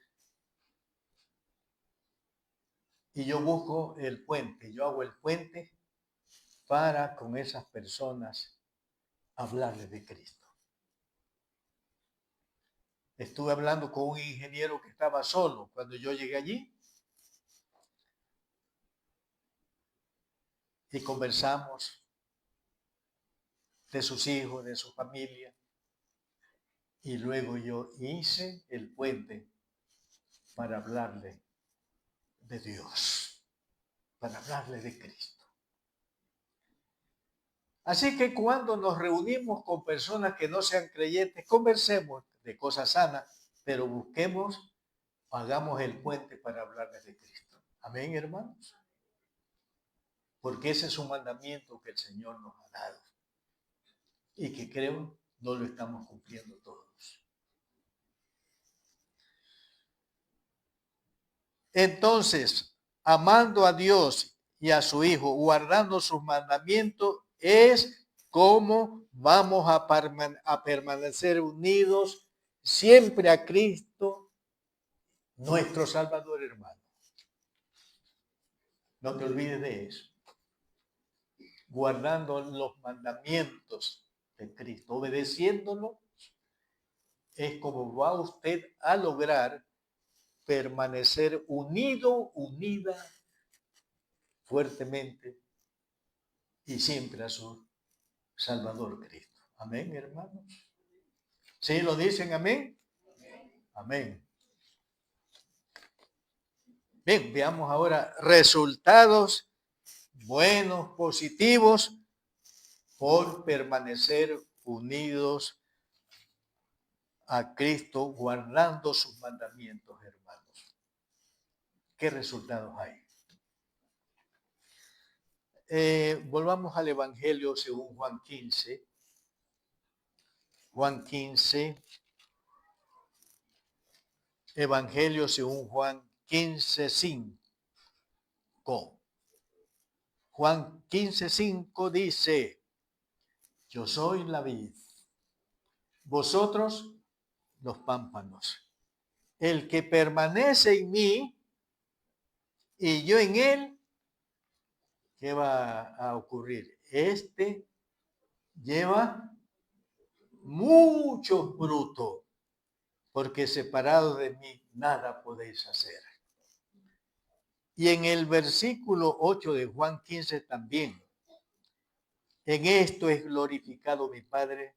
y yo busco el puente, yo hago el puente para con esas personas hablarles de Cristo. Estuve hablando con un ingeniero que estaba solo cuando yo llegué allí y conversamos de sus hijos, de su familia, y luego yo hice el puente para hablarle de Dios, para hablarle de Cristo. Así que cuando nos reunimos con personas que no sean creyentes, conversemos de cosas sanas, pero busquemos, hagamos el puente para hablarles de Cristo. Amén, hermanos. Porque ese es un mandamiento que el Señor nos ha dado y que creo no lo estamos cumpliendo todos. Entonces, amando a Dios y a su Hijo, guardando sus mandamientos, es como vamos a permanecer unidos siempre a Cristo, nuestro Salvador, hermano. No te olvides de eso. Guardando los mandamientos de Cristo, obedeciéndolo, es como va usted a lograr permanecer unido, unida fuertemente y siempre a su Salvador Cristo. Amén, hermanos. ¿Sí lo dicen? Amén. Amén. Bien, veamos ahora resultados buenos, positivos, por permanecer unidos a Cristo, guardando sus mandamientos, hermanos. ¿Qué resultados hay? Volvamos al Evangelio según Juan 15. Juan 15. Evangelio según Juan 15:5. Juan 15:5 dice: yo soy la vid, vosotros los pámpanos. El que permanece en mí y yo en él, ¿qué va a ocurrir? Este lleva mucho fruto, porque separados de mí nada podéis hacer. Y en el versículo 8 de Juan 15 también: en esto es glorificado mi Padre,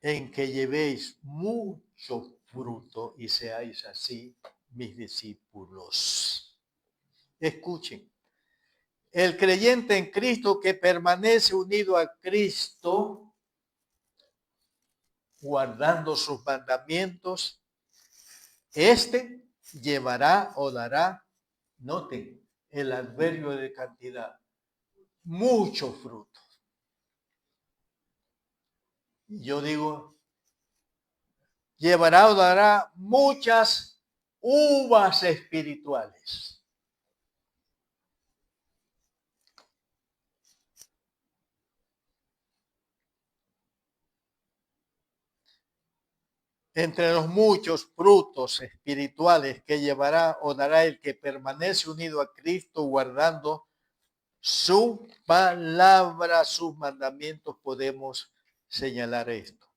en que llevéis mucho fruto y seáis así mis discípulos. Escuchen, el creyente en Cristo que permanece unido a Cristo, guardando sus mandamientos, este llevará o dará, noten el adverbio de cantidad, mucho fruto. Yo digo, llevará o dará muchas uvas espirituales. Entre los muchos frutos espirituales que llevará o dará el que permanece unido a Cristo, guardando su palabra, sus mandamientos, podemos señalar esto.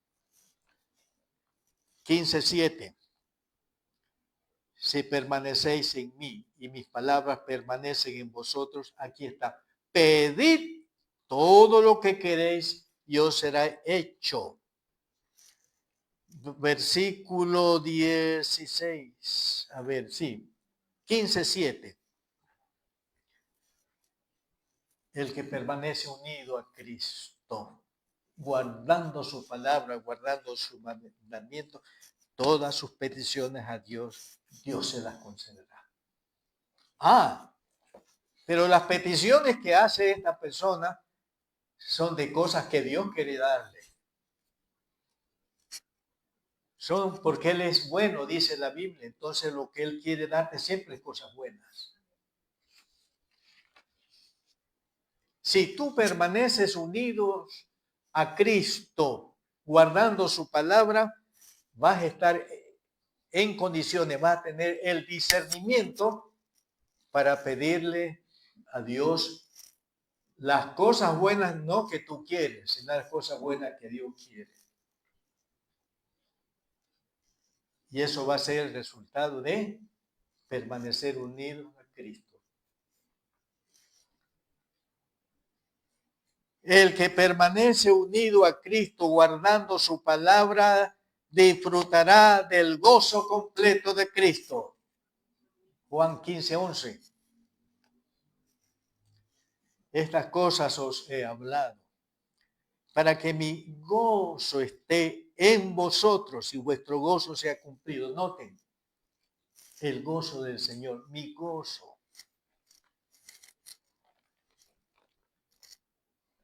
15:7. Si permanecéis en mí y mis palabras permanecen en vosotros, aquí está: pedid todo lo que queréis y os será hecho. Versículo 16. A ver, sí. 15:7. El que permanece unido a Cristo, guardando su palabra, guardando su mandamiento, todas sus peticiones a Dios, Dios se las concederá. Pero las peticiones que hace esta persona son de cosas que Dios quiere darle. Son porque Él es bueno, dice la Biblia. Entonces lo que Él quiere darte siempre es cosas buenas. Si tú permaneces unidos a Cristo, guardando su palabra, vas a estar en condiciones, vas a tener el discernimiento para pedirle a Dios las cosas buenas, no que tú quieres, sino las cosas buenas que Dios quiere. Y eso va a ser el resultado de permanecer unidos a Cristo. El que permanece unido a Cristo, guardando su palabra, disfrutará del gozo completo de Cristo. Juan 15:11. Estas cosas os he hablado, para que mi gozo esté en vosotros y vuestro gozo sea cumplido. Noten, el gozo del Señor, mi gozo.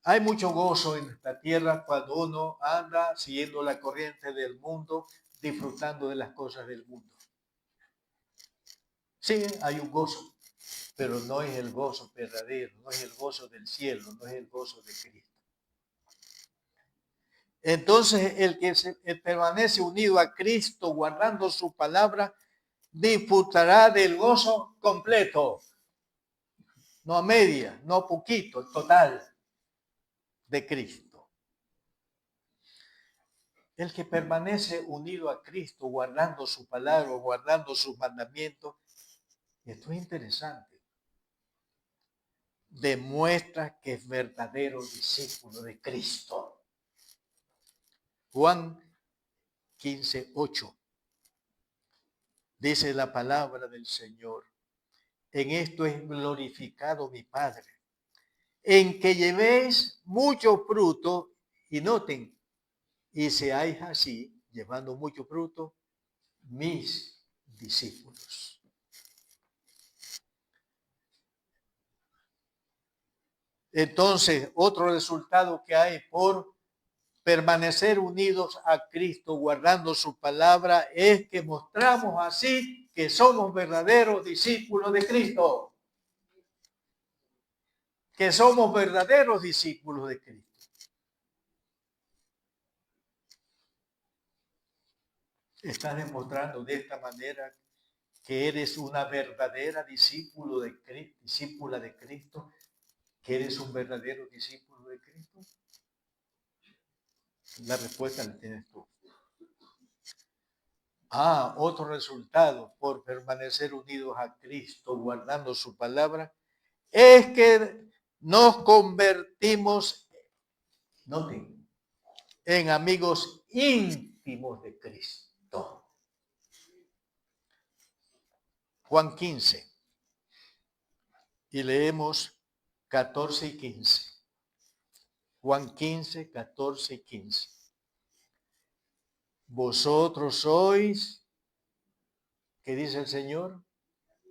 Hay mucho gozo en esta tierra cuando uno anda siguiendo la corriente del mundo, disfrutando de las cosas del mundo. Sí, hay un gozo, pero no es el gozo verdadero, no es el gozo del cielo, no es el gozo de Cristo. Entonces, el que permanece unido a Cristo, guardando su palabra, disfrutará del gozo completo, no a media, no poquito, total de Cristo. El que permanece unido a Cristo, guardando su palabra, guardando sus mandamientos, esto es interesante. demuestra que es verdadero discípulo de Cristo. Juan 15:8. Dice la palabra del Señor: en esto es glorificado mi Padre, en que llevéis mucho fruto, y noten, y seáis así, llevando mucho fruto, mis discípulos. Entonces, otro resultado que hay por permanecer unidos a Cristo, guardando su palabra, es que mostramos así que somos verdaderos discípulos de Cristo. Que somos verdaderos discípulos de Cristo. Estás demostrando de esta manera que eres una verdadera discípula de Cristo, que eres un verdadero discípulo de Cristo. La respuesta la tienes tú. Otro resultado por permanecer unidos a Cristo, guardando su palabra, es que nos convertimos, noten, en amigos íntimos de Cristo. Juan 15. Y leemos 14 y 15. Juan 15, 14 y 15. Vosotros sois, ¿qué dice el Señor?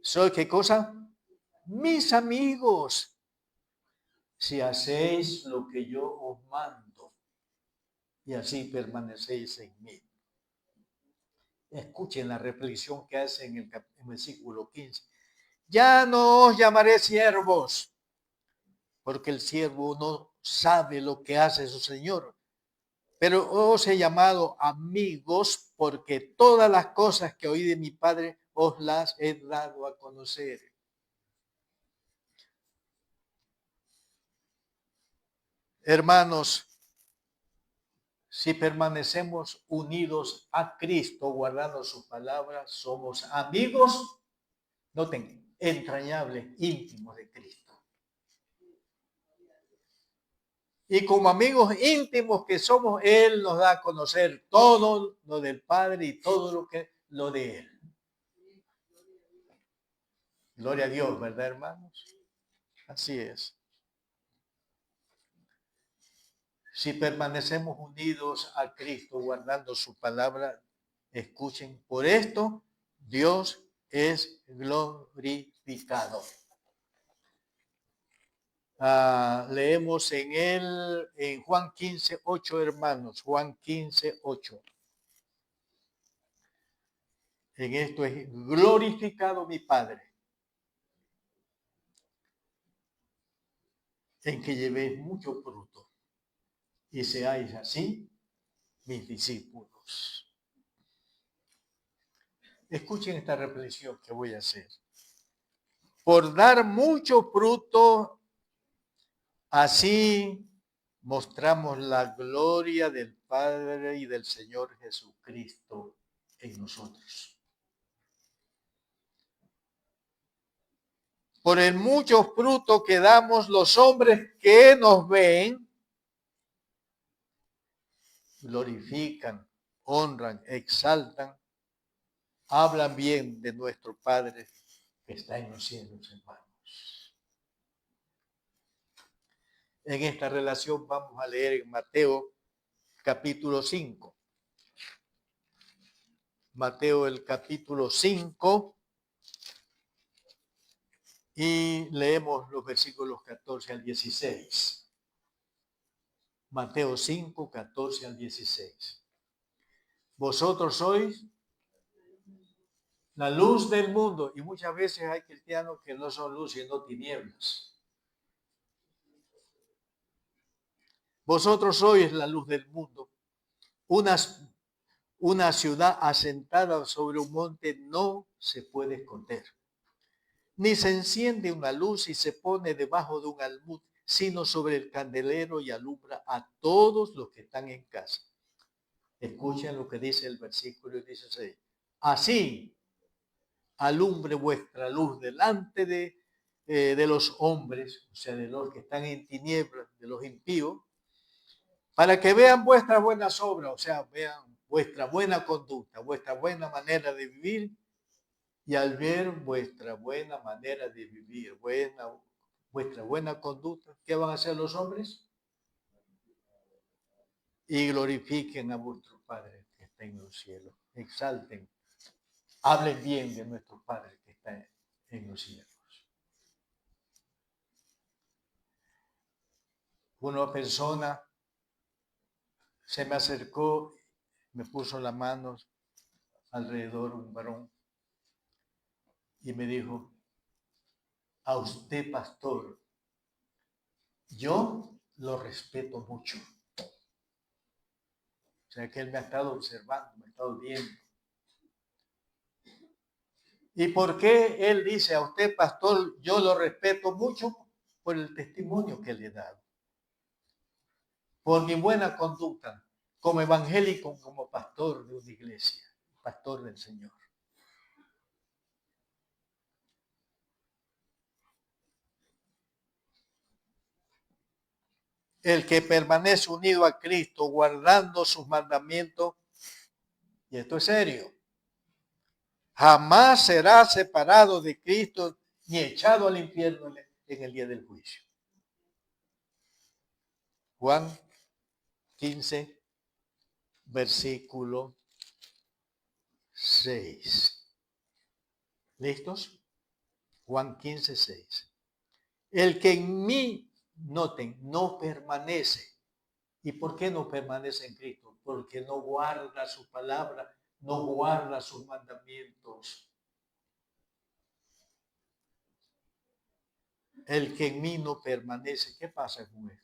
¿Sois qué cosa? Mis amigos, si hacéis lo que yo os mando, y así permanecéis en mí. Escuchen la reflexión que hace en el versículo 15. Ya no os llamaré siervos, porque el siervo no sabe lo que hace su Señor. Pero os he llamado amigos, porque todas las cosas que oí de mi Padre os las he dado a conocer. Hermanos, si permanecemos unidos a Cristo, guardando sus palabras, somos amigos, noten, entrañables, íntimos de Cristo. Y como amigos íntimos que somos, Él nos da a conocer todo lo del Padre y todo lo de Él. Gloria a Dios, ¿verdad, hermanos? Así es. Si permanecemos unidos a Cristo, guardando su palabra, escuchen, por esto Dios es glorificado. Leemos en Juan 15, 8, hermanos. Juan 15, 8. En esto es glorificado mi Padre, en que llevéis mucho fruto y seáis así mis discípulos. Escuchen esta reflexión que voy a hacer. Por dar mucho fruto, así mostramos la gloria del Padre y del Señor Jesucristo en nosotros. Por el mucho fruto que damos, los hombres que nos ven, glorifican, honran, exaltan, hablan bien de nuestro Padre que está en los cielos, hermanos. En esta relación vamos a leer en Mateo capítulo 5. Mateo el capítulo 5 y leemos los versículos 14 al 16. Mateo 5, 14 al 16. Vosotros sois la luz del mundo, y muchas veces hay cristianos que no son luz sino tinieblas. Vosotros sois la luz del mundo. Una ciudad asentada sobre un monte no se puede esconder. Ni se enciende una luz y se pone debajo de un almud, sino sobre el candelero y alumbra a todos los que están en casa. Escuchen lo que dice el versículo 16. Así alumbre vuestra luz delante de de los hombres, o sea, de los que están en tinieblas, de los impíos, para que vean vuestras buenas obras, o sea, vean vuestra buena conducta, vuestra buena manera de vivir, y al ver vuestra buena manera de vivir, vuestra buena conducta, ¿qué van a hacer los hombres? Y glorifiquen a vuestro Padre que está en los cielos. Exalten, hablen bien de nuestro Padre que está en los cielos. Una persona se me acercó, me puso las manos alrededor un varón y me dijo: a usted, pastor, yo lo respeto mucho. O sea que él me ha estado observando, me ha estado viendo. ¿Y por qué él dice a usted, pastor, yo lo respeto mucho? Por el testimonio que le he dado. Por mi buena conducta como evangélico, como pastor de una iglesia, pastor del Señor. El que permanece unido a Cristo, guardando sus mandamientos, y esto es serio, jamás será separado de Cristo ni echado al infierno en el día del juicio. Juan 15, versículo 6. ¿Listos? Juan 15, 6. El que en mí, noten, no permanece. ¿Y por qué no permanece en Cristo? Porque no guarda su palabra, no guarda sus mandamientos. El que en mí no permanece, ¿qué pasa con esto?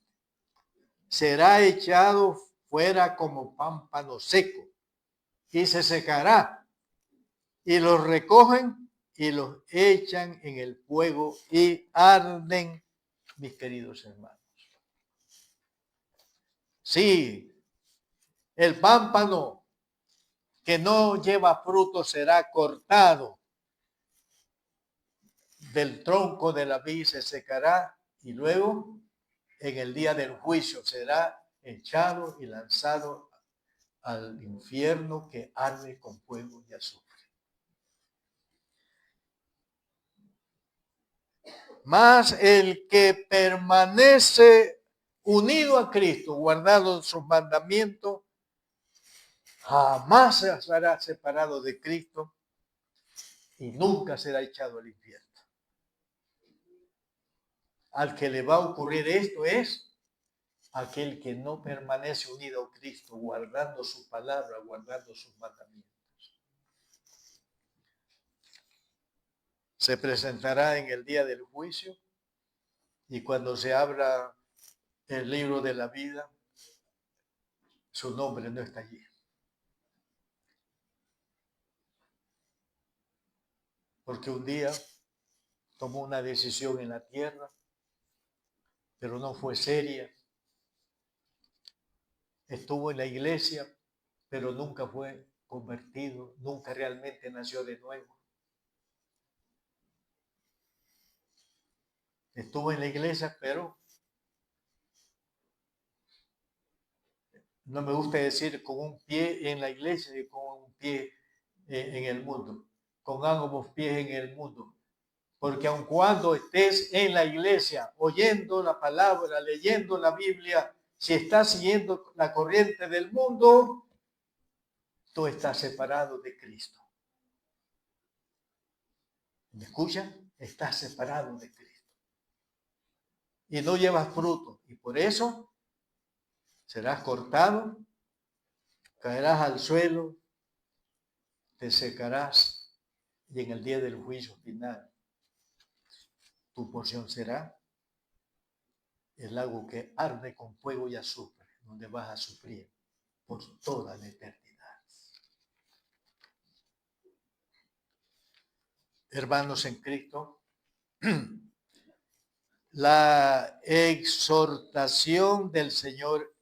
Será echado fuera como pámpano seco y se secará. Y los recogen y los echan en el fuego y arden, mis queridos hermanos. Sí, el pámpano que no lleva fruto será cortado del tronco de la vid, se secará y luego en el día del juicio será echado y lanzado al infierno que arde con fuego y azufre. Mas el que permanece unido a Cristo, guardado sus mandamientos, jamás será separado de Cristo y nunca será echado al infierno. Al que le va a ocurrir esto es aquel que no permanece unido a Cristo, guardando su palabra, guardando sus mandamientos. Se presentará en el día del juicio y cuando se abra el libro de la vida, su nombre no está allí. Porque un día tomó una decisión en la tierra, pero no fue seria. Estuvo en la iglesia, pero nunca fue convertido, nunca realmente nació de nuevo. Estuvo en la iglesia, pero no me gusta decir con un pie en la iglesia y con un pie en el mundo, con ambos pies en el mundo. Porque aun cuando estés en la iglesia, oyendo la palabra, leyendo la Biblia, si estás siguiendo la corriente del mundo, tú estás separado de Cristo. ¿Me escuchan? Estás separado de Cristo. Y no llevas fruto. Y por eso serás cortado, caerás al suelo, te secarás y en el día del juicio final tu porción será el lago que arde con fuego y azufre, donde vas a sufrir por toda la eternidad. Hermanos en Cristo, la exhortación del Señor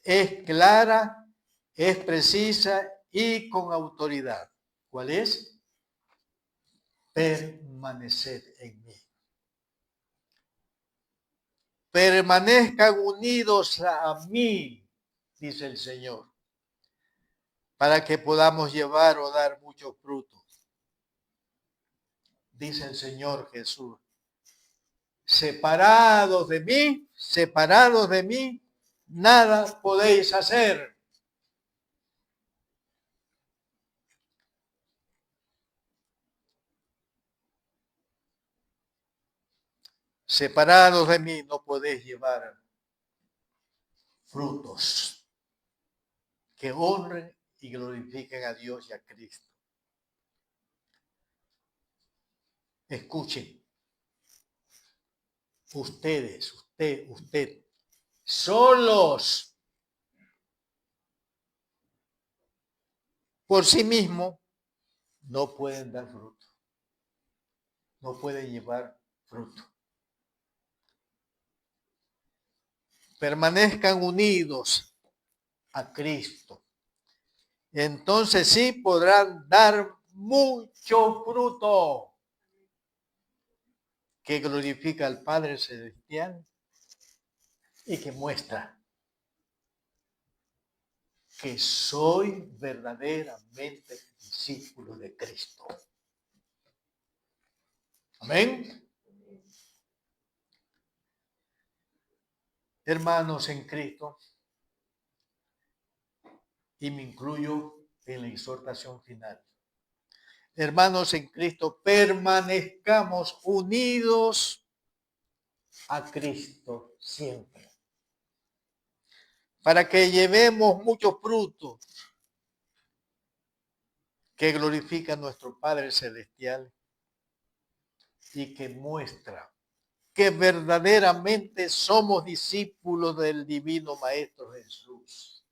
es clara, es precisa y con autoridad. ¿Cuál es? Permaneced en mí. permanezcan unidos a mí, dice el Señor, para que podamos llevar o dar mucho fruto. Dice el Señor Jesús, separados de mí, nada podéis hacer. Separados de mí no podéis llevar frutos que honren y glorifiquen a Dios y a Cristo. Escuchen, usted, solos, por sí mismos, no pueden dar fruto, no pueden llevar fruto. Permanezcan unidos a Cristo. Entonces sí podrán dar mucho fruto que glorifica al Padre Celestial y que muestra que soy verdaderamente discípulo de Cristo. Amén. Hermanos en Cristo, y me incluyo en la exhortación final. Hermanos en Cristo, permanezcamos unidos a Cristo siempre, para que llevemos muchos frutos que glorifican a nuestro Padre Celestial y que muestra que verdaderamente somos discípulos del Divino Maestro Jesús.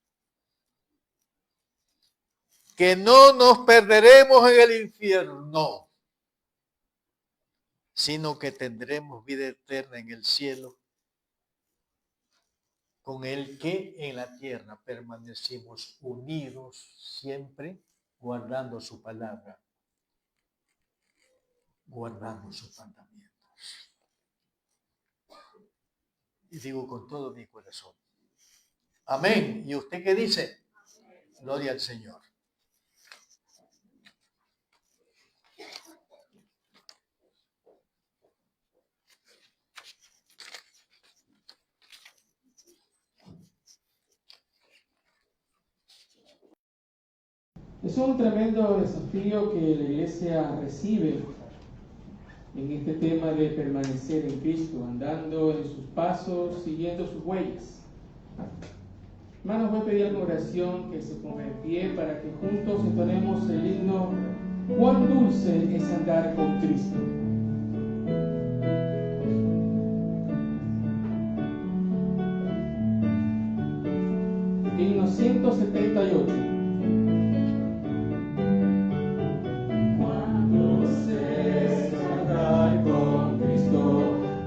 Que no nos perderemos en el infierno, sino que tendremos vida eterna en el cielo, con el que en la tierra permanecimos unidos siempre, guardando su palabra, guardando sus mandamientos. Y digo con todo mi corazón, amén. ¿Y usted qué dice? Gloria al Señor. Es un tremendo desafío que la iglesia recibe en este tema de permanecer en Cristo, andando en sus pasos, siguiendo sus huellas. Hermanos, voy a pedir a la oración que se ponga en pie para que juntos entonemos el himno "Cuán dulce es andar con Cristo". Himno 178.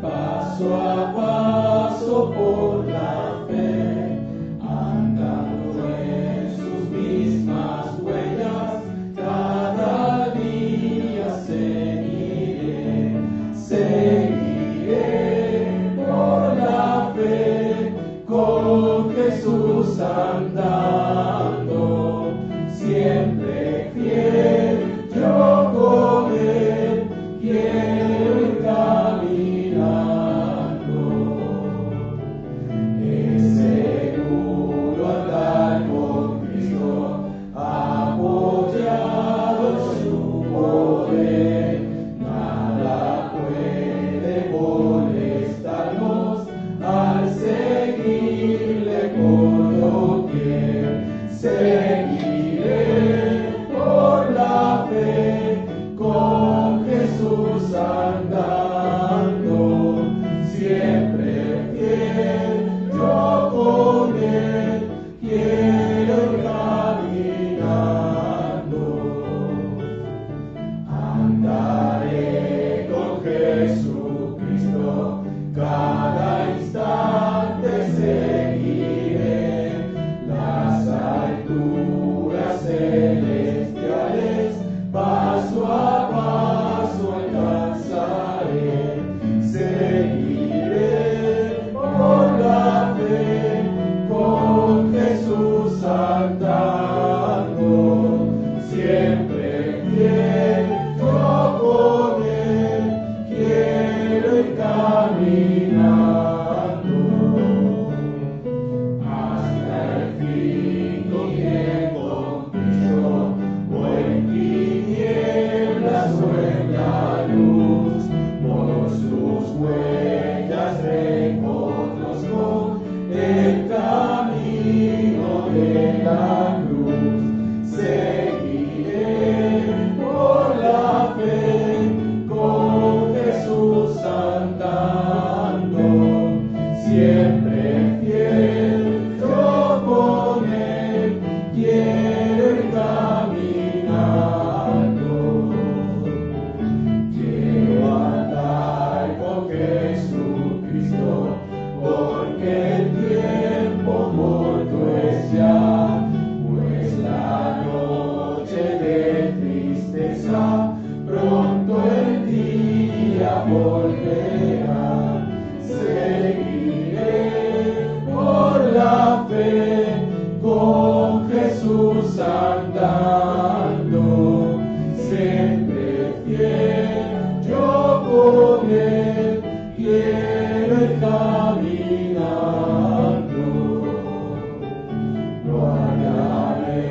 Paso a paso por la fe, andando en sus mismas huellas, cada día seguiré por la fe, con Jesús andando, siempre fiel, yo con él quiero ir caminando. volverá. Seguiré por la fe con Jesús andando, siempre fiel yo con él quiero ir caminando. Guárdame,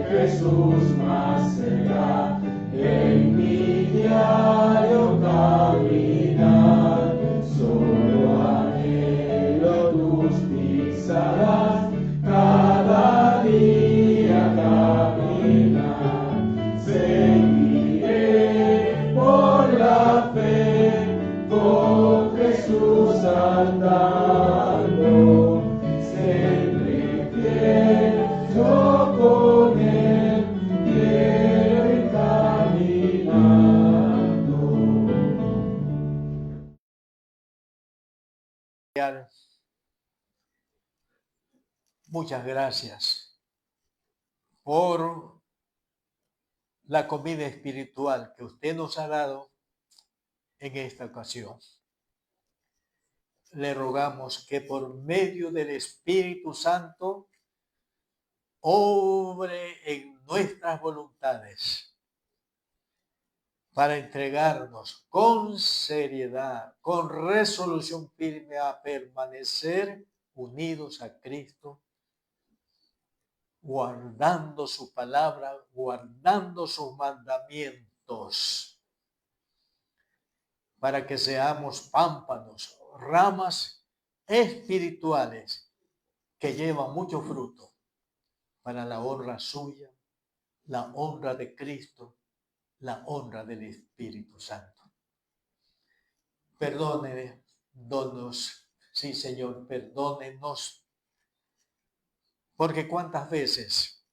Jesús, más será en mi diario caminar. Solo anhelo tus pisadas, cada día caminar. Seguiré por la fe con Jesús andando, siempre fiel yo con él quiero ir caminando. Muchas gracias por la comida espiritual que usted nos ha dado en esta ocasión. Le rogamos que por medio del Espíritu Santo obre en nuestras voluntades para entregarnos con seriedad, con resolución firme a permanecer unidos a Cristo, guardando su palabra, guardando sus mandamientos, para que seamos pámpanos, ramas espirituales que llevan mucho fruto para la honra suya, la honra de Cristo, la honra del Espíritu Santo. Perdónenos, sí Señor, perdónenos, porque cuántas veces,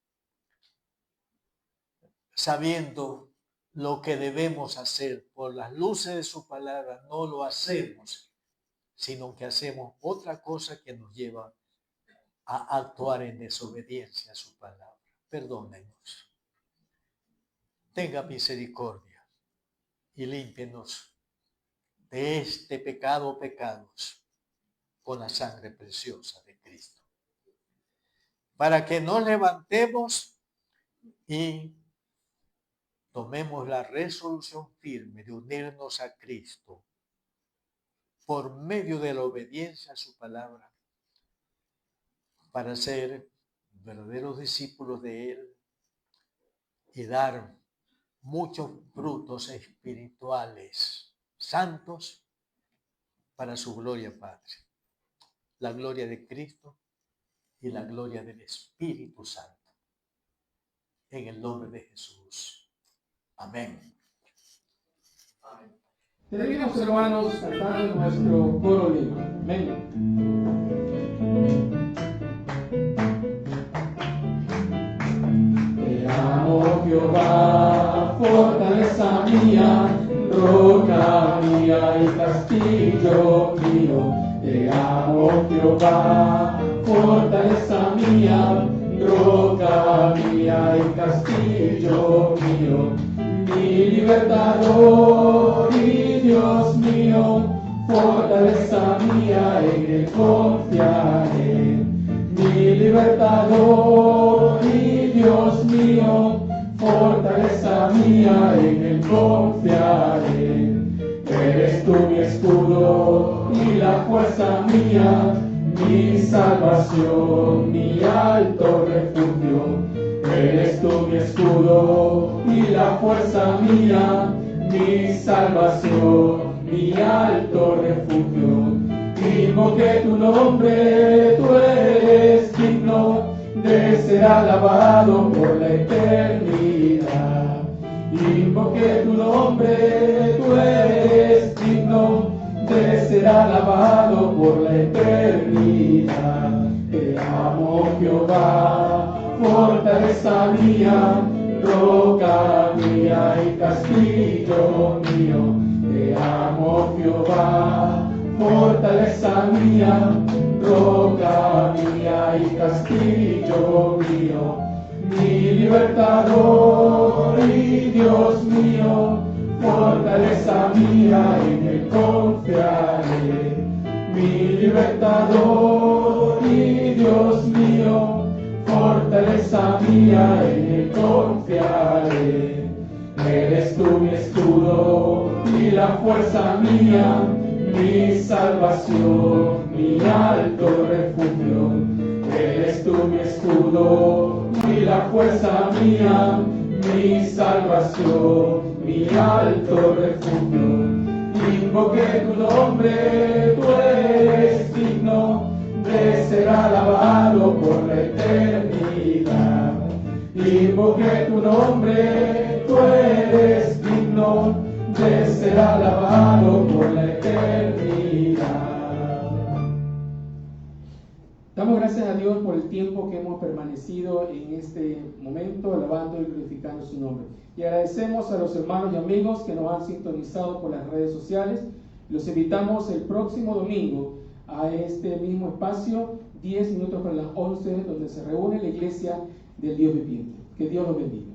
sabiendo lo que debemos hacer por las luces de su palabra, no lo hacemos, sino que hacemos otra cosa que nos lleva a actuar en desobediencia a su palabra. Perdónenos. Tenga misericordia y límpienos de este pecado, pecados, con la sangre preciosa de Cristo, para que nos levantemos y tomemos la resolución firme de unirnos a Cristo por medio de la obediencia a su palabra, para ser verdaderos discípulos de Él y dar muchos frutos espirituales santos para su gloria, Padre. La gloria de Cristo y la gloria del Espíritu Santo. En el nombre de Jesús. Amén. Amén. Terminamos, hermanos, cantando nuestro coro libre. Amén. Te amo, Jehová, fortaleza mía, roca mía y castillo mío. Te amo, Jehová, fortaleza mía, roca mía y castillo mío. Mi libertador y Dios mío, fortaleza mía, en él confiaré. Mi libertador y Dios mío, fortaleza mía, en él confiaré. Eres tú mi escudo y la fuerza mía, mi salvación, mi alto refugio. Eres tú mi escudo y la fuerza mía, mi salvación, mi alto refugio. Invoqué tu nombre, tú eres digno de ser alabado por la eternidad. Invoqué tu nombre, tú eres digno de ser alabado por la eternidad. Te amo, Jehová, fortaleza mía, roca mía y castillo mío. Te amo, Jehová, fortaleza mía, roca mía y castillo mío. Mi libertador y Dios mío, fortaleza mía, en el Él confiaré, mi libertador y Dios mío, fortaleza mía, en Él confiaré. Eres tú mi escudo y la fuerza mía, mi salvación, mi alto refugio. Eres tú mi escudo y la fuerza mía, mi salvación, mi alto refugio. Invoqué tu nombre, tú eres digno de ser alabado por la eternidad. Invoqué tu nombre, tú eres digno de ser alabado por la eternidad. Damos gracias a Dios por el tiempo que hemos permanecido en este momento, alabando y glorificando su nombre. Y agradecemos a los hermanos y amigos que nos han sintonizado por las redes sociales. Los invitamos el próximo domingo a este mismo espacio, 10 minutos para las 11, donde se reúne la iglesia del Dios viviente. Que Dios los bendiga.